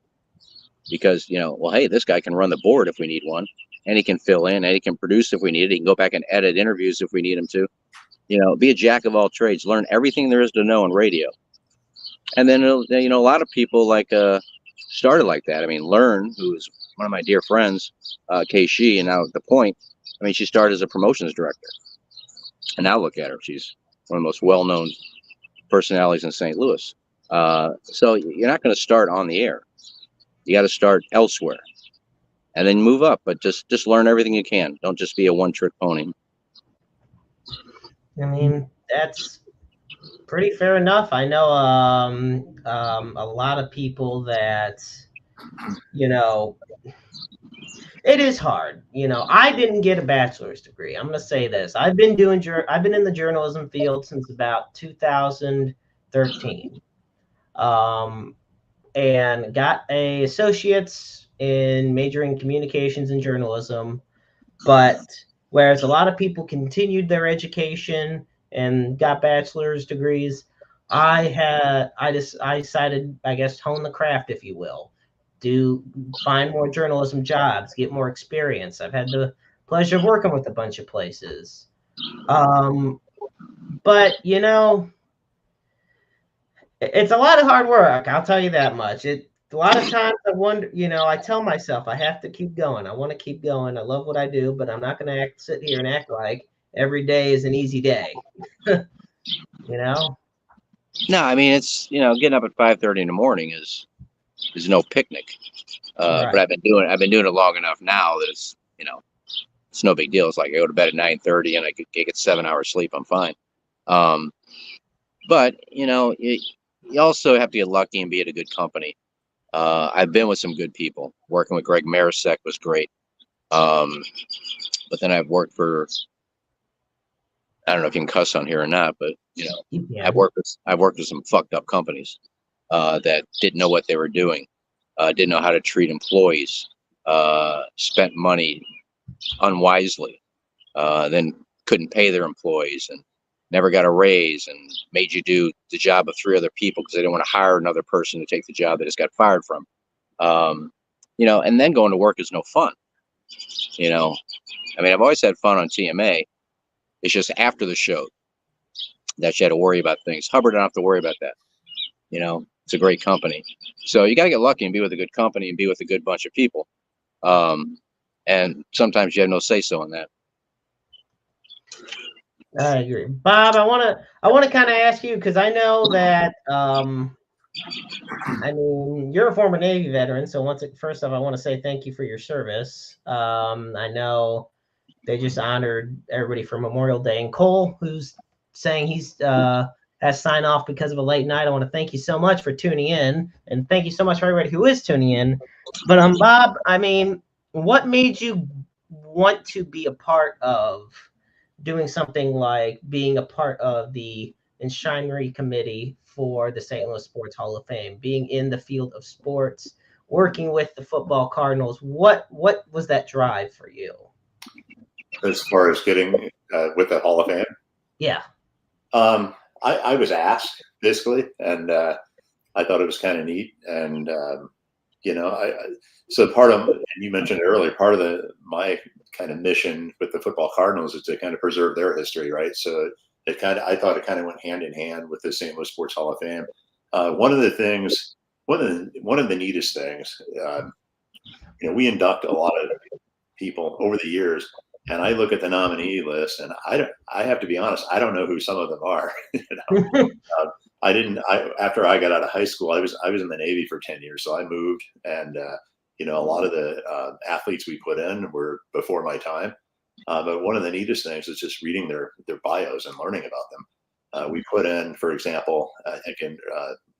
Speaker 3: because well, hey, this guy can run the board if we need one, and he can fill in, and he can produce if we need it. He can go back and edit interviews if we need him to. Be a jack of all trades. Learn everything there is to know in radio. And then a lot of people started like that. I mean, Learn, who's one of my dear friends, KSHE, and now at The Point. I mean, she started as a promotions director, and now look at her. She's one of the most well-known personalities in St. Louis. So you're not going to start on the air. You got to start elsewhere and then move up, but just learn everything you can. Don't just be a one-trick pony.
Speaker 1: I mean, that's pretty fair enough. I know a lot of people that, it is hard. I didn't get a bachelor's degree. I'm going to say this. I've been in the journalism field since about 2013. And got a associate's in majoring in communications and journalism. But whereas a lot of people continued their education and got bachelor's degrees, I decided, I guess, hone the craft, if you will, to find more journalism jobs, get more experience. I've had the pleasure of working with a bunch of places. But it's a lot of hard work. I'll tell you that much. A lot of times I wonder, I tell myself I have to keep going. I want to keep going. I love what I do, but I'm not going to sit here and act like every day is an easy day.
Speaker 3: No, I mean, it's, getting up at 5:30 in the morning is no picnic.
Speaker 1: Right.
Speaker 3: But I've been doing it long enough now that it's, it's no big deal. It's like I go to bed at 9:30 and I get 7 hours sleep. I'm fine. But you also have to get lucky and be at a good company. I've been with some good people. Working with Greg Marisek was great. But then I've worked for, I don't know if you can cuss on here or not, but I've worked with some fucked up companies that didn't know what they were doing, didn't know how to treat employees, spent money unwisely, then couldn't pay their employees and never got a raise and made you do the job of 3 other people because they didn't want to hire another person to take the job they just got fired from. And then going to work is no fun. I mean, I've always had fun on TMA. It's just after the show that you had to worry about things. Hubbard don't have to worry about that. It's a great company. So you got to get lucky and be with a good company and be with a good bunch of people. And sometimes you have no say-so in that.
Speaker 1: I agree, Bob. I want to kind of ask you, because I know that I mean, you're a former Navy veteran, so first off, I want to say thank you for your service. I know they just honored everybody for Memorial Day, and Cole, who's saying he's has signed off because of a late night. I want to thank you so much for tuning in, and thank you so much for everybody who is tuning in. But Bob, I mean, what made you want to be a part of doing something like being a part of the Enshrinery Committee for the St. Louis Sports Hall of Fame, being in the field of sports, working with the football Cardinals? What was that drive for you?
Speaker 2: As far as getting with the Hall of Fame?
Speaker 1: Yeah.
Speaker 2: I was asked, basically, and I thought it was kind of neat. And, so part of, and you mentioned earlier, part of my kind of mission with the football Cardinals is to kind of preserve their history, right? So I thought it kind of went hand in hand with the St. Louis Sports Hall of Fame. One of the neatest things, we induct a lot of people over the years, and I look at the nominee list, and I have to be honest, I don't know who some of them are. After I got out of high school, I was in the Navy for 10 years, so I moved, and a lot of the athletes we put in were before my time. But one of the neatest things is just reading their bios and learning about them. We put in, for example, I think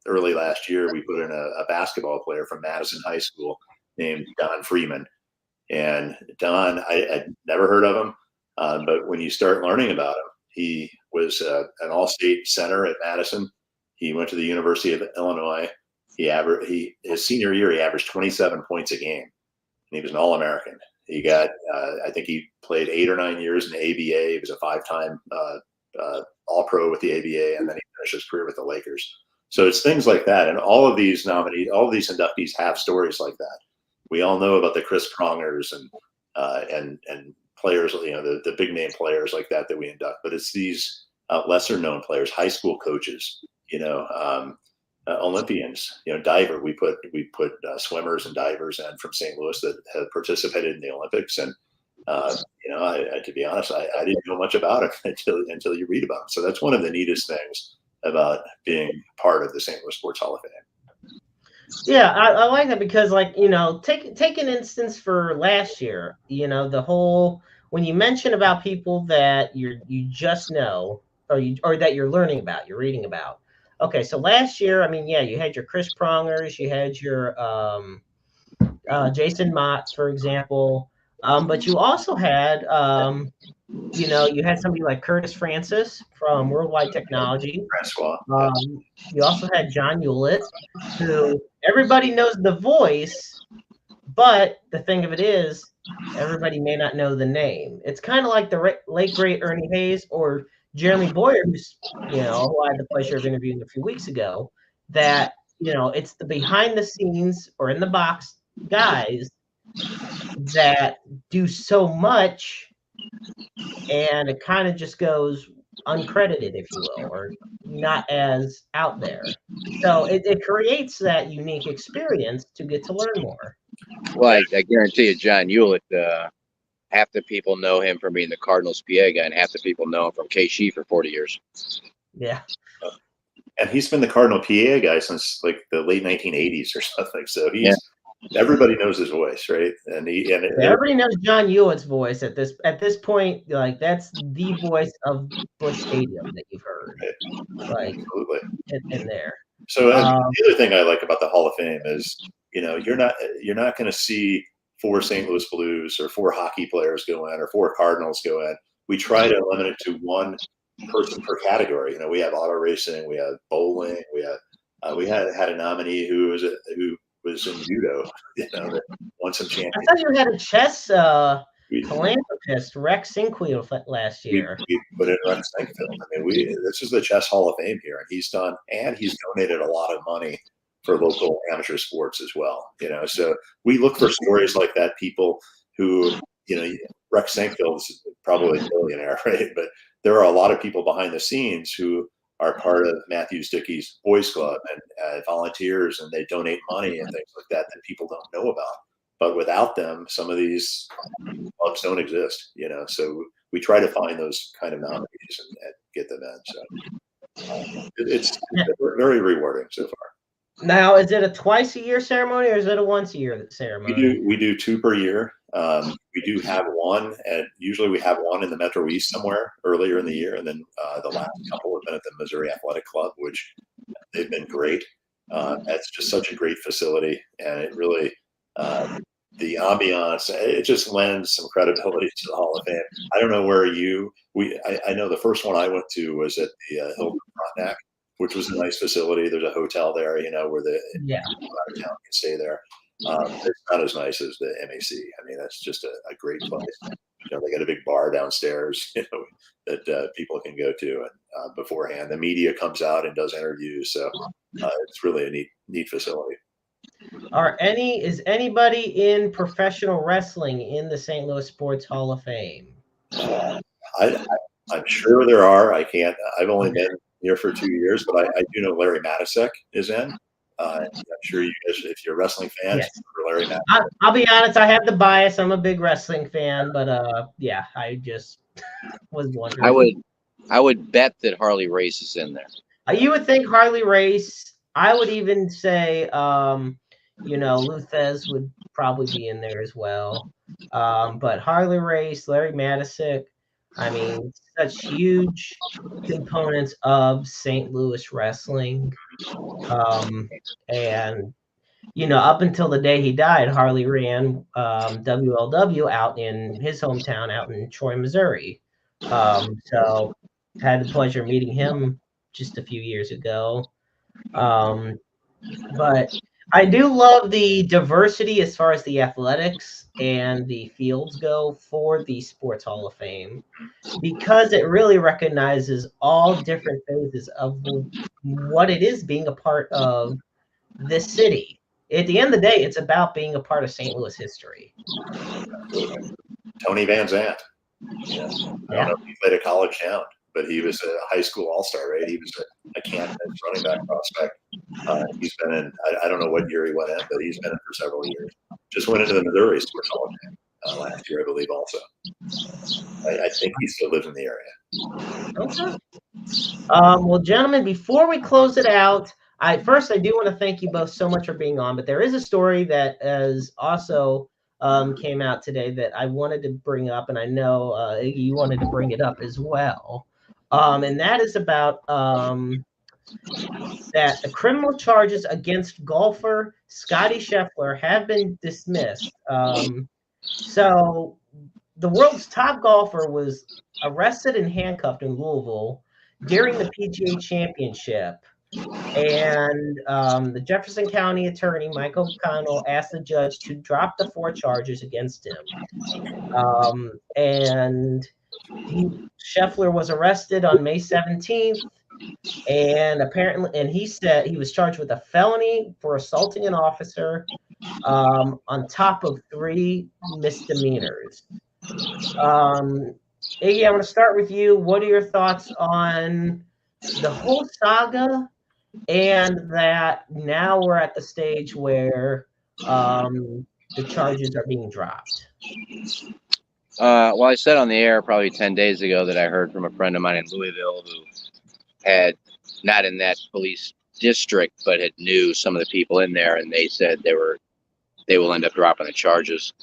Speaker 2: early last year, we put in a basketball player from Madison High School named Don Freeman. And Don, I'd never heard of him, but when you start learning about him, he was an all-state center at Madison. He went to the University of Illinois. His senior year, he averaged 27 points a game, and he was an All-American. He got, I think he played 8 or 9 years in the ABA. He was a 5-time All-Pro with the ABA, and then he finished his career with the Lakers. So it's things like that, and all of these inductees have stories like that. We all know about the Chris Prongers and players, the big name players like that we induct, but it's these lesser known players, high school coaches, Olympians, diver. We put swimmers and divers in from St. Louis that have participated in the Olympics, and to be honest, I didn't know much about it until you read about them. So that's one of the neatest things about being part of the St. Louis Sports Hall of Fame.
Speaker 1: Yeah, I like that because, like, take an instance for last year. The whole when you mention about people that you just know, or that you're learning about, you're reading about. Okay, so last year, I mean, yeah, you had your Chris Prongers, you had your Jason Motts, for example, but you also had you had somebody like Curtis Francis from Worldwide Technology.
Speaker 2: Francois.
Speaker 1: You also had John Hewlett, who everybody knows the voice, but the thing of it is, everybody may not know the name. It's kind of like the late great Ernie Hayes or Jeremy Boyer, who I had the pleasure of interviewing a few weeks ago. That it's the behind the scenes or in the box guys that do so much, and it kind of just goes uncredited, if you will, or not as out there. So it creates that unique experience to get to learn more.
Speaker 3: Well, I guarantee you, John Hewlett, half the people know him from being the Cardinals PA guy, and half the people know him from KC for 40 years.
Speaker 1: Yeah.
Speaker 2: And he's been the Cardinal PA guy since like the late 1980s or something. So everybody knows his voice, right? And
Speaker 1: everybody knows John Hewett's voice at this point. Like, that's the voice of Busch Stadium that you've heard. Right. Like,
Speaker 2: absolutely.
Speaker 1: In there.
Speaker 2: So the other thing I like about the Hall of Fame is, you're not going to see 4 St. Louis Blues or 4 hockey players go in or 4 Cardinals go in. We try to limit it to one person per category. We have auto racing, we have bowling, we had a nominee who was in judo, that won some championships.
Speaker 1: I thought you had a chess philanthropist, Rex Sinqueal, last year.
Speaker 2: We put in Rex Sinqueal. I mean, this is the Chess Hall of Fame here, and he's donated a lot of money for local amateur sports as well. So we look for stories like that. People who, Rex Sinqueal is probably a billionaire, right? But there are a lot of people behind the scenes who are part of Matthews Dickey's Boys Club and volunteers, and they donate money and things like that people don't know about. But without them, some of these clubs don't exist, So we try to find those kind of nominees and get them in. So it's very rewarding so far.
Speaker 1: Now, is it a twice-a-year ceremony or is it a once-a-year ceremony?
Speaker 2: We do 2 per year. We do have one, and usually we have one in the Metro East somewhere earlier in the year, and then the last couple have been at the Missouri Athletic Club, which they've been great. It's just such a great facility, and it really the ambiance, it just lends some credibility to the Hall of Fame. I don't know where I know the first one I went to was at the Hilton Frontenac, which was a nice facility. There's a hotel there, where the out of town can stay there. It's not as nice as the MAC. I mean, that's just a great place. They got a big bar downstairs, that people can go to, and beforehand, the media comes out and does interviews. So it's really a neat facility.
Speaker 1: Is anybody in professional wrestling in the St. Louis Sports Hall of Fame?
Speaker 2: I'm sure there are. I've only been here for 2 years, but I do know Larry Matisek is in. I'm sure you guys, if you're a wrestling fan,
Speaker 1: yes.
Speaker 2: Larry Matisek.
Speaker 1: I'll be honest, I have the bias. I'm a big wrestling fan, but I just was wondering.
Speaker 3: I would bet that Harley Race is in there.
Speaker 1: You would think Harley Race. I would even say, Lou Thez would probably be in there as well. But Harley Race, Larry Matisek, I mean, such huge components of St. Louis wrestling. And, up until the day he died, Harley ran WLW out in his hometown, out in Troy, Missouri. So had the pleasure of meeting him just a few years ago. But I do love the diversity as far as the athletics and the fields go for the Sports Hall of Fame, because it really recognizes all different phases of what it is being a part of this city. At the end of the day, it's about being a part of St. Louis history.
Speaker 2: Tony Van Zandt. I don't know if he played at college down, but he was a high school all-star, right? He was a Canton running back prospect. He's been in, I don't know what year he went in, but he's been in for several years. Just went into the Missouri Sports Hall of Fame last year, I believe, also. I think he still lives in the area.
Speaker 1: Okay. Well, gentlemen, before we close it out, I do want to thank you both so much for being on. But there is a story that is also came out today that I wanted to bring up, and I know Iggy, you wanted to bring it up as well. And that is about that the criminal charges against golfer Scotty Scheffler have been dismissed. So the world's top golfer was arrested and handcuffed in Louisville during the PGA Championship. And the Jefferson County attorney, Michael Connell, asked the judge to drop the 4 charges against him. And Scheffler was arrested on May 17th. And he said he was charged with a felony for assaulting an officer on top of 3 misdemeanors. Iggy, I want to start with you. What are your thoughts on the whole saga, and that now we're at the stage where the charges are being dropped?
Speaker 3: Well, I said on the air probably 10 days ago that I heard from a friend of mine in Louisville who had, not in that police district, but had knew some of the people in there, and they said they will end up dropping the charges.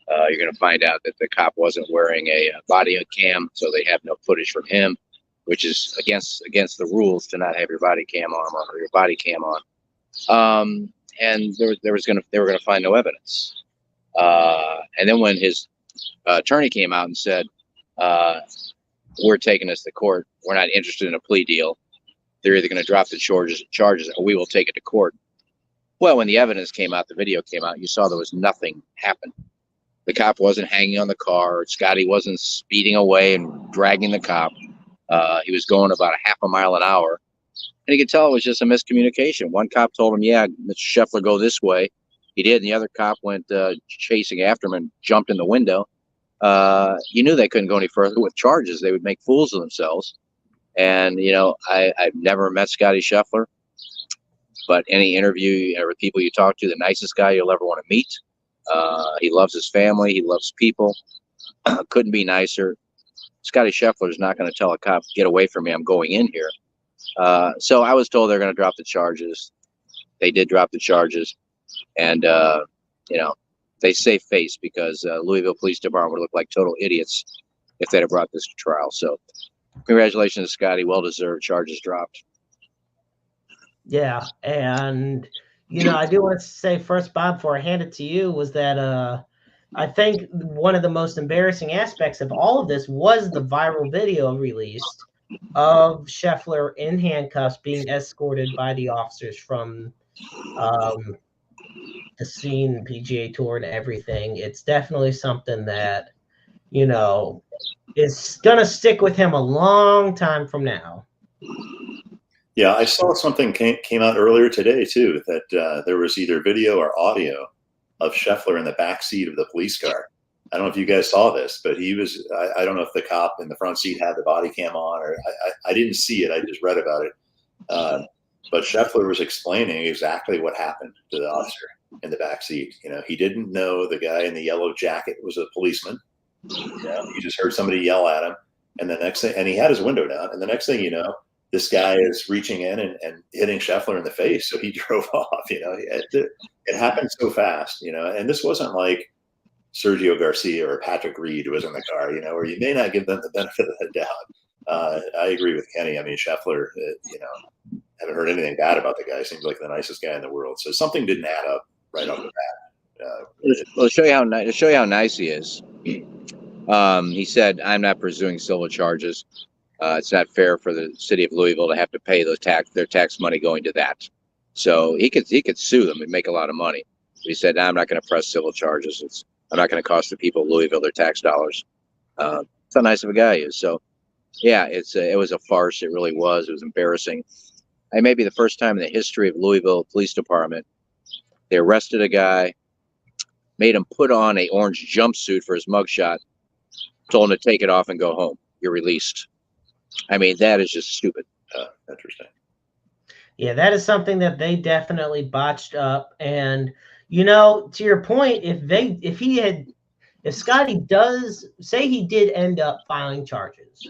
Speaker 3: You're going to find out that the cop wasn't wearing a body cam, so they have no footage from him, which is against the rules to not have your body cam on or your body cam on. And they were going to find no evidence. And then when his attorney came out and said, we're taking this to court, we're not interested in a plea deal, they're either going to drop the charges or we will take it to court. Well, when the evidence came out, the video came out, you saw there was nothing happened. The cop wasn't hanging on the car. Scotty wasn't speeding away and dragging the cop. He was going about a half a mile an hour. And you could tell it was just a miscommunication. One cop told him, yeah, Mr. Scheffler, go this way. He did. And the other cop went chasing after him and jumped in the window. You knew they couldn't go any further with charges. They would make fools of themselves. And, you know, I've never met Scotty Scheffler, but any interview or people you talk to, the nicest guy you'll ever want to meet. He loves his family. He loves people. Couldn't be nicer. Scotty Scheffler is not going to tell a cop, get away from me, I'm going in here. So I was told they're going to drop the charges. They did drop the charges. And, you know, they save face because Louisville Police Department would look like total idiots if they'd have brought this to trial. So congratulations to Scotty. Well-deserved. Charges dropped.
Speaker 1: Yeah, and you know, I do want to say first, Bob, before I hand it to you, was that I think one of the most embarrassing aspects of all of this was the viral video released of Scheffler in handcuffs being escorted by the officers from the scene, PGA Tour, and everything. It's definitely something that, you know, is going to stick with him a long time from now.
Speaker 2: Yeah, I saw something came out earlier today, too, that there was either video or audio of Scheffler in the back seat of the police car. I don't know if you guys saw this, but he was, I don't know if the cop in the front seat had the body cam on, or I didn't see it. I just read about it. But Scheffler was explaining exactly what happened to the officer in the back seat. You know, he didn't know the guy in the yellow jacket was a policeman. You know, he just heard somebody yell at him. And the next thing, and he had his window down. And the next thing you know, this guy is reaching in and hitting Scheffler in the face. So he drove off. You know, it happened so fast, you know, and this wasn't like Sergio Garcia or Patrick Reed was in the car, you know, where you may not give them the benefit of the doubt. I agree with Kenny. I mean, Scheffler, you know, haven't heard anything bad about the guy. Seems like the nicest guy in the world. So something didn't add up right off the bat.
Speaker 3: Well, to show you how nice he is. He said, "I'm not pursuing civil charges. It's not fair for the city of Louisville to have to pay their tax money going to that. So he could sue them and make a lot of money. But he said, I'm not going to press civil charges. I'm not going to cost the people of Louisville their tax dollars. That's how nice of a guy he is. So, yeah, it was a farce. It really was. It was embarrassing. It may be the first time in the history of Louisville Police Department they arrested a guy, made him put on a orange jumpsuit for his mugshot, told him to take it off and go home. You're released. I mean, that is just stupid.
Speaker 2: Interesting.
Speaker 1: Yeah, that is something that they definitely botched up. And, you know, to your point, if Scotty does say he did end up filing charges,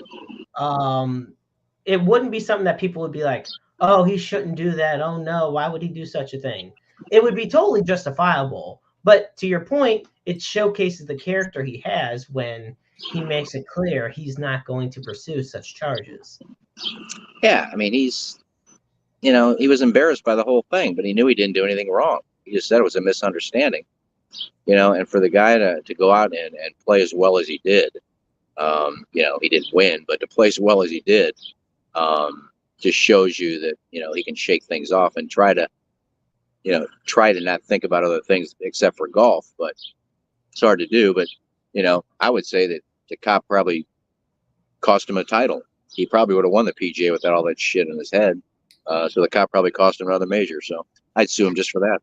Speaker 1: it wouldn't be something that people would be like, oh, he shouldn't do that. Oh no, why would he do such a thing? It would be totally justifiable. But to your point, it showcases the character he has when he makes it clear he's not going to pursue such charges.
Speaker 3: Yeah, I mean, he's, he was embarrassed by the whole thing, but he knew he didn't do anything wrong. He just said it was a misunderstanding, and for the guy to go out and play as well as he did, he didn't win, but to play as well as he did, just shows you that, he can shake things off and try to not think about other things except for golf. But it's hard to do. But, I would say that the cop probably cost him a title. He probably would have won the PGA without all that shit in his head. So the cop probably cost him another major. So I'd sue him just for that.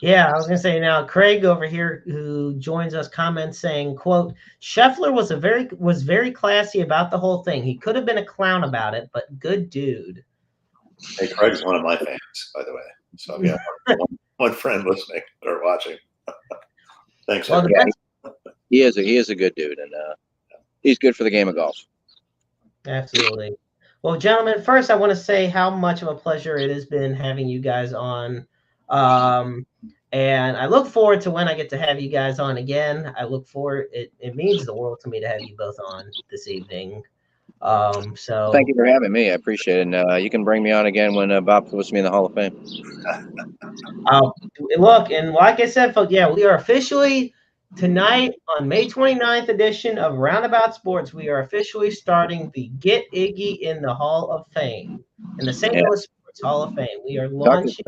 Speaker 1: Yeah, I was going to say now, Craig over here who joins us comments saying, quote, Scheffler was very classy about the whole thing. He could have been a clown about it, but good dude.
Speaker 2: Hey, Craig's one of my fans, by the way. So I've got one friend listening or watching. Thanks.
Speaker 1: Well,
Speaker 3: he is a good dude, and he's good for the game of golf.
Speaker 1: Absolutely. Well, gentlemen, first I want to say how much of a pleasure it has been having you guys on. And I look forward to when I get to have you guys on again. I look forward. It means the world to me to have you both on this evening. So
Speaker 3: thank you for having me. I appreciate it. And you can bring me on again when Bob puts me in the Hall of Fame.
Speaker 1: Look, and like I said, folks, yeah, we are officially tonight on May 29th edition of Roundabout Sports. We are officially starting the Get Iggy in the Hall of Fame, in the St. Louis Sports Hall of Fame. We are launching.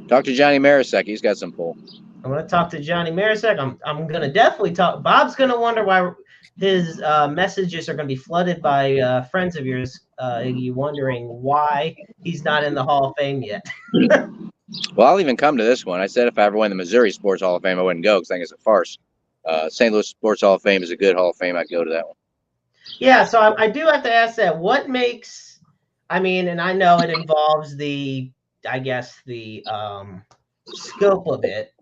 Speaker 3: Talk to Johnny Marisek. He's got some pull.
Speaker 1: I'm going to talk to Johnny Marisek. I'm going to definitely talk. Bob's going to wonder why his messages are going to be flooded by friends of yours, Iggy, wondering why he's not in the Hall of Fame yet.
Speaker 3: Well, I'll even come to this one. I said if I ever win the Missouri Sports Hall of Fame, I wouldn't go because I think it's a farce. St. Louis Sports Hall of Fame is a good Hall of Fame. I'd go to that one.
Speaker 1: Yeah, so I do have to ask that. What makes, and I know it involves the scope of it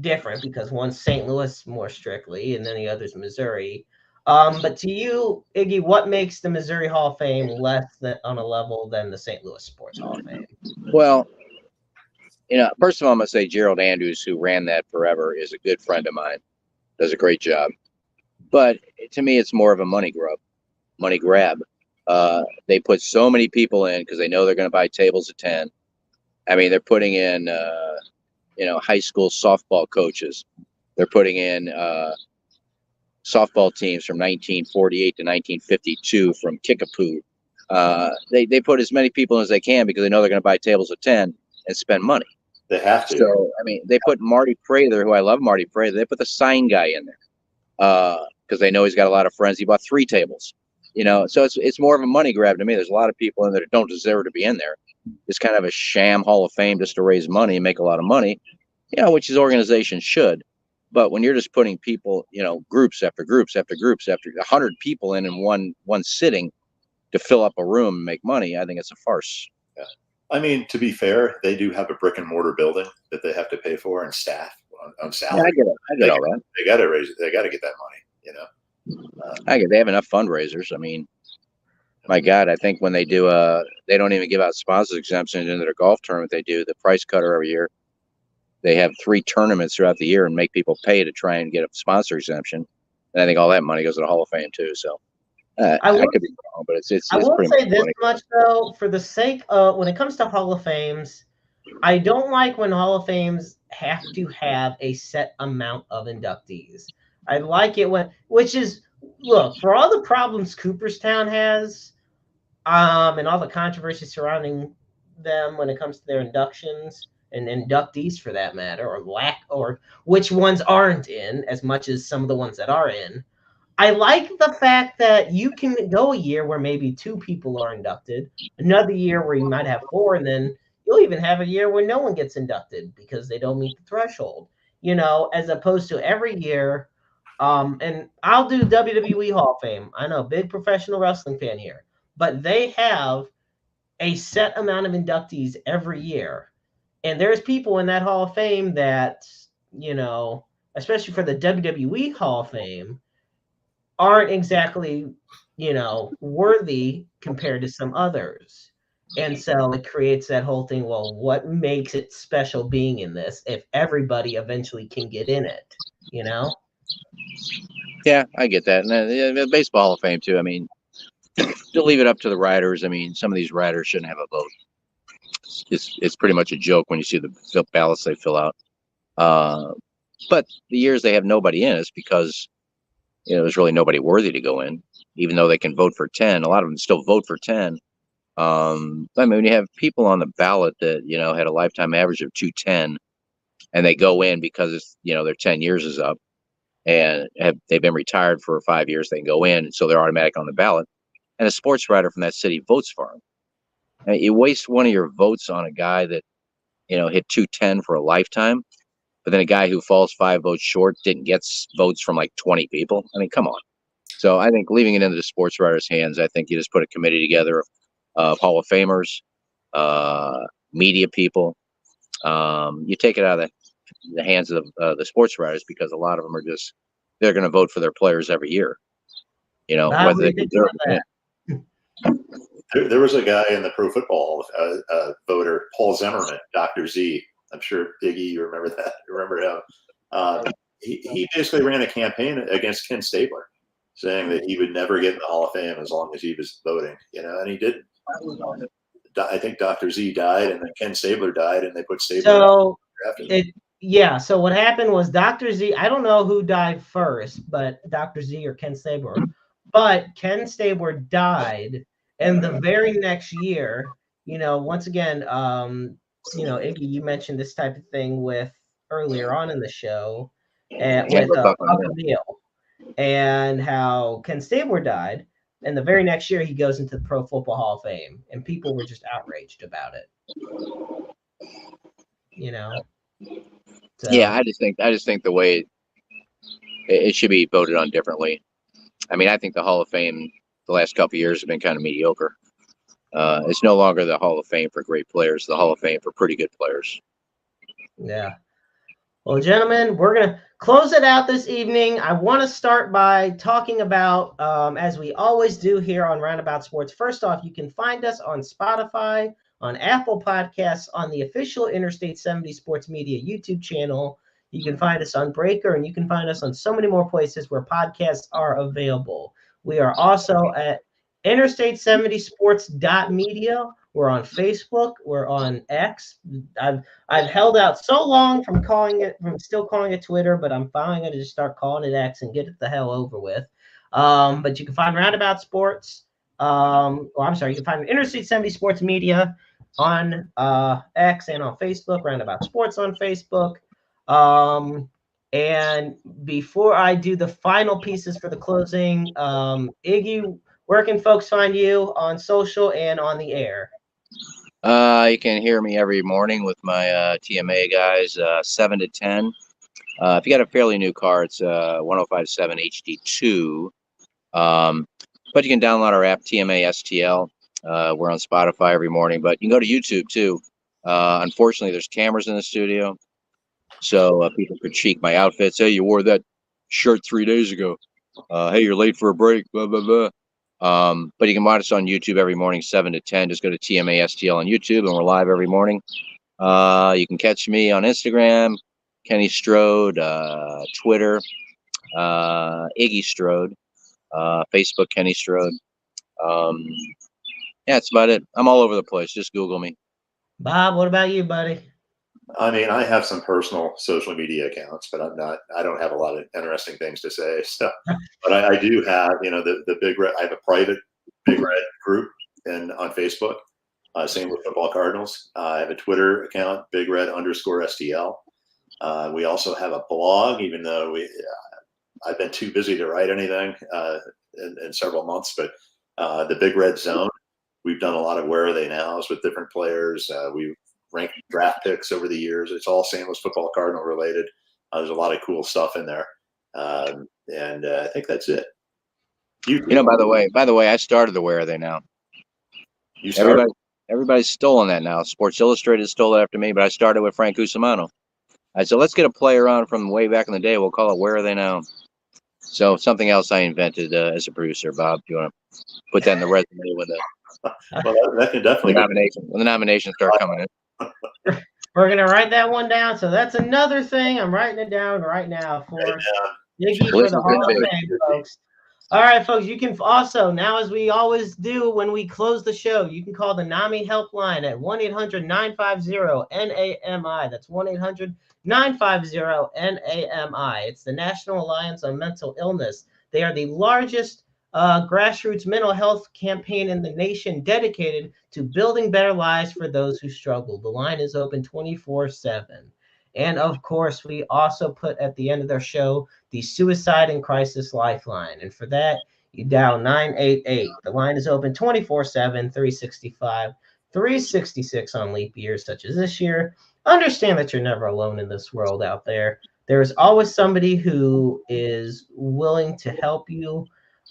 Speaker 1: different because one's St. Louis more strictly and then the other's Missouri. But to you, Iggy, what makes the Missouri Hall of Fame less on a level than the St. Louis Sports Hall of Fame?
Speaker 3: Well, first of all, I'm going to say Gerald Andrews, who ran that forever, is a good friend of mine. Does a great job. But to me, it's more of a money grab. They put so many people in because they know they're going to buy tables of 10. I mean, they're putting in, high school softball coaches. They're putting in softball teams from 1948 to 1952 from Kickapoo. They put as many people as they can because they know they're going to buy tables of 10 and spend money.
Speaker 2: They have to.
Speaker 3: So, they put Marty Prather, who I love Marty Prather. They put the sign guy in there because they know he's got a lot of friends. He bought 3 tables. So it's more of a money grab to me. There's a lot of people in there that don't deserve to be in there. It's kind of a sham Hall of Fame just to raise money and make a lot of money, which his organization should. But when you're just putting people, groups after groups after groups after 100 people in one sitting to fill up a room and make money, I think it's a farce.
Speaker 2: Yeah. To be fair, they do have a brick and mortar building that they have to pay for and staff on salary.
Speaker 3: Yeah, I get all that.
Speaker 2: They got to raise it. They got to get that money.
Speaker 3: They have enough fundraisers. My God, I think when they do, they don't even give out sponsors exemptions into their golf tournament. They do the price cutter every year. They have 3 tournaments throughout the year and make people pay to try and get a sponsor exemption. And I think all that money goes to the Hall of Fame too. So I could be wrong, but it's
Speaker 1: I will
Speaker 3: pretty
Speaker 1: say this
Speaker 3: money.
Speaker 1: much though, for the sake of when it comes to Hall of Fames, I don't like when Hall of Fames have to have a set amount of inductees. I like it look, for all the problems Cooperstown has, and all the controversy surrounding them when it comes to their inductions and inductees for that matter, or which ones aren't in as much as some of the ones that are in. I like the fact that you can go a year where maybe 2 people are inducted, another year where you might have 4, and then you'll even have a year where no one gets inducted because they don't meet the threshold, as opposed to every year. And I'll do WWE Hall of Fame. I know, big professional wrestling fan here, but they have a set amount of inductees every year. And there's people in that Hall of Fame that, especially for the WWE Hall of Fame, aren't exactly, worthy compared to some others. And so it creates that whole thing. Well, what makes it special being in this if everybody eventually can get in it,
Speaker 3: Yeah, I get that. And the Baseball Hall of Fame, too. I mean, to leave it up to the writers. I mean, some of these writers shouldn't have a vote. It's pretty much a joke when you see the ballots they fill out. But the years they have nobody in is because there's really nobody worthy to go in, even though they can vote for 10. A lot of them still vote for 10. I mean, when you have people on the ballot that had a lifetime average of 210, and they go in because it's their 10 years is up, and they've been retired for 5 years, they can go in, so they're automatic on the ballot. And a sports writer from that city votes for them. And you waste one of your votes on a guy that hit 210 for a lifetime, but then a guy who falls 5 votes short didn't get votes from like 20 people. I mean, come on. So I think leaving it into the sports writers' hands, I think you just put a committee together of Hall of Famers, media people. You take it out of the hands of the sports writers, because a lot of them are they're going to vote for their players every year.
Speaker 1: Bob,
Speaker 3: Whether they deserve it.
Speaker 2: There was a guy in the Pro Football voter, Paul Zimmerman, Dr. Z. I'm sure, Iggy, you remember that. You remember him. He basically ran a campaign against Ken Stabler, saying that he would never get in the Hall of Fame as long as he was voting, and he didn't. I think Dr. Z died, and then Ken Stabler died, and they put Stabler.
Speaker 1: So what happened was Dr. Z, I don't know who died first, but Dr. Z or Ken Stabler, but Ken Stabler died, and the very next year, once again, Iggy, you mentioned this type of thing with earlier on in the show, with Buck O'Neil, and how Ken Stabler died, and the very next year he goes into the Pro Football Hall of Fame, and people were just outraged about it. So.
Speaker 3: Yeah, I just think the way it should be voted on differently. I mean, I think the Hall of Fame the last couple of years have been kind of mediocre. It's no longer the Hall of Fame for great players, the Hall of Fame for pretty good players.
Speaker 1: Yeah. Well, gentlemen, we're going to close it out this evening. I want to start by talking about, as we always do here on Roundabout Sports. First off, you can find us on Spotify, on Apple Podcasts, on the official Interstate 70 Sports Media YouTube channel. You can find us on Breaker, and you can find us on so many more places where podcasts are available. We are also at interstate70sports.media. We're on Facebook. We're on X. I've held out so long from still calling it Twitter, but I'm finally going to just start calling it X and get it the hell over with. But you can find Roundabout Sports. You can find Interstate 70 Sports Media on X and on Facebook. Roundabout Sports on Facebook. And before I do the final pieces for the closing, Iggy, where can folks find you on social and on the air?
Speaker 3: You can hear me every morning with my TMA guys, 7 to 10. If you got a fairly new car, it's 1057 HD2. But you can download our app, TMA STL. We're on Spotify every morning, but you can go to YouTube too. Unfortunately, there's cameras in the studio, so people critique my outfits. Hey, you wore that shirt 3 days ago. Hey, you're late for a break. Blah blah blah. But you can watch us on YouTube every morning, 7 to 10. Just go to TMA STL on YouTube, and we're live every morning. You can catch me on Instagram, Kenny Strode, Twitter, Iggy Strode, Facebook, Kenny Strode. Yeah, that's about it. I'm all over the place. Just Google me.
Speaker 1: Bob, what about you, buddy?
Speaker 2: I mean, I have some personal social media accounts, but I don't have a lot of interesting things to say. So, but I do have, the Big Red. I have a private Big Red group on Facebook. Same with Football Cardinals. I have a Twitter account, Big Red _STL. We also have a blog, even though I've been too busy to write anything in several months. But the Big Red Zone, we've done a lot of Where Are They Nows with different players. We've ranked draft picks over the years. It's all St. Louis Football Cardinal related. There's a lot of cool stuff in there, and I think that's it.
Speaker 3: By the way, I started the Where Are They Now.
Speaker 2: You started?
Speaker 3: Everybody's stolen that now. Sports Illustrated stole it after me, but I started with Frank Cusimano. I said, let's get a player on from way back in the day. We'll call it Where Are They Now. So something else I invented as a producer, Bob. Do you want to put that in the resume when the
Speaker 2: Well, that can definitely
Speaker 3: when the nominations start coming in?
Speaker 1: We're going to write that one down. So that's another thing. I'm writing it down right now for Iggy for the Hall of Fame, folks. All right, folks, you can also, now as we always do when we close the show, you can call the NAMI helpline at 1-800-950-NAMI. That's 1-800-950-NAMI. It's the National Alliance on Mental Illness. They are the largest grassroots mental health campaign in the nation dedicated to building better lives for those who struggle. The line is open 24/7. And of course, we also put at the end of their show the Suicide and Crisis Lifeline. And for that, you dial 988. The line is open 24/7, 365, 366 on leap years such as this year. Understand that you're never alone in this world out there. There is always somebody who is willing to help you,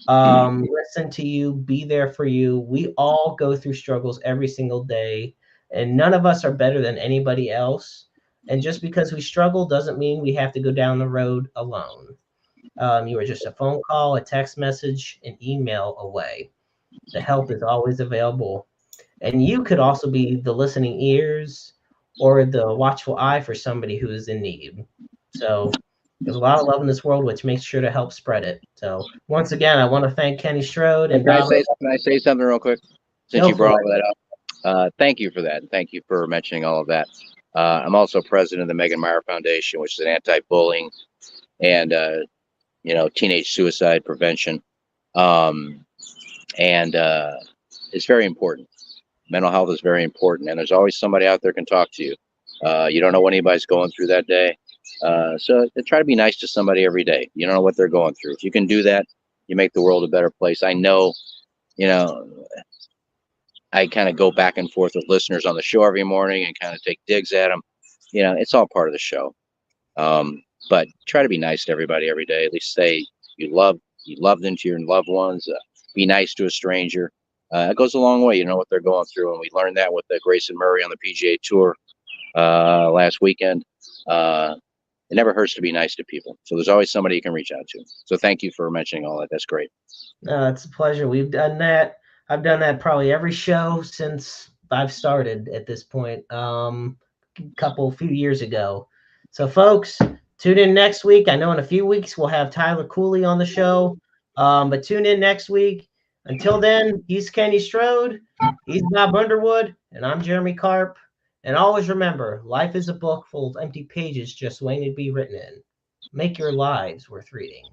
Speaker 1: listen to you, be there for you. We all go through struggles every single day, and none of us are better than anybody else. And just because we struggle doesn't mean we have to go down the road alone. You are just a phone call, a text message, an email away. The help is always available. And you could also be the listening ears or the watchful eye for somebody who is in need. So there's a lot of love in this world, which makes sure to help spread it. So once again, I want to thank Kenny Strode. And
Speaker 3: can I say something real quick? Since you brought all that up. Thank you for that. Thank you for mentioning all of that. I'm also president of the Megan Meyer Foundation, which is an anti-bullying and teenage suicide prevention, and it's very important. Mental health is very important, and there's always somebody out there can talk to you. You don't know what anybody's going through that day, so try to be nice to somebody every day. You don't know what they're going through. If you can do that, you make the world a better place. I know, I kind of go back and forth with listeners on the show every morning and kind of take digs at them. It's all part of the show. But try to be nice to everybody every day. At least say you love them to your loved ones. Be nice to a stranger. It goes a long way. You know what they're going through, and we learned that with Grayson Murray on the PGA Tour last weekend. It never hurts to be nice to people. So there's always somebody you can reach out to. So thank you for mentioning all that. That's great.
Speaker 1: It's a pleasure. We've done that. I've done that probably every show since I've started at this point, few years ago. So, folks, tune in next week. I know in a few weeks we'll have Tyler Cooley on the show, but tune in next week. Until then, he's Kenny Strode, he's Bob Underwood, and I'm Jeremy Karp. And always remember, life is a book full of empty pages just waiting to be written in. Make your lives worth reading.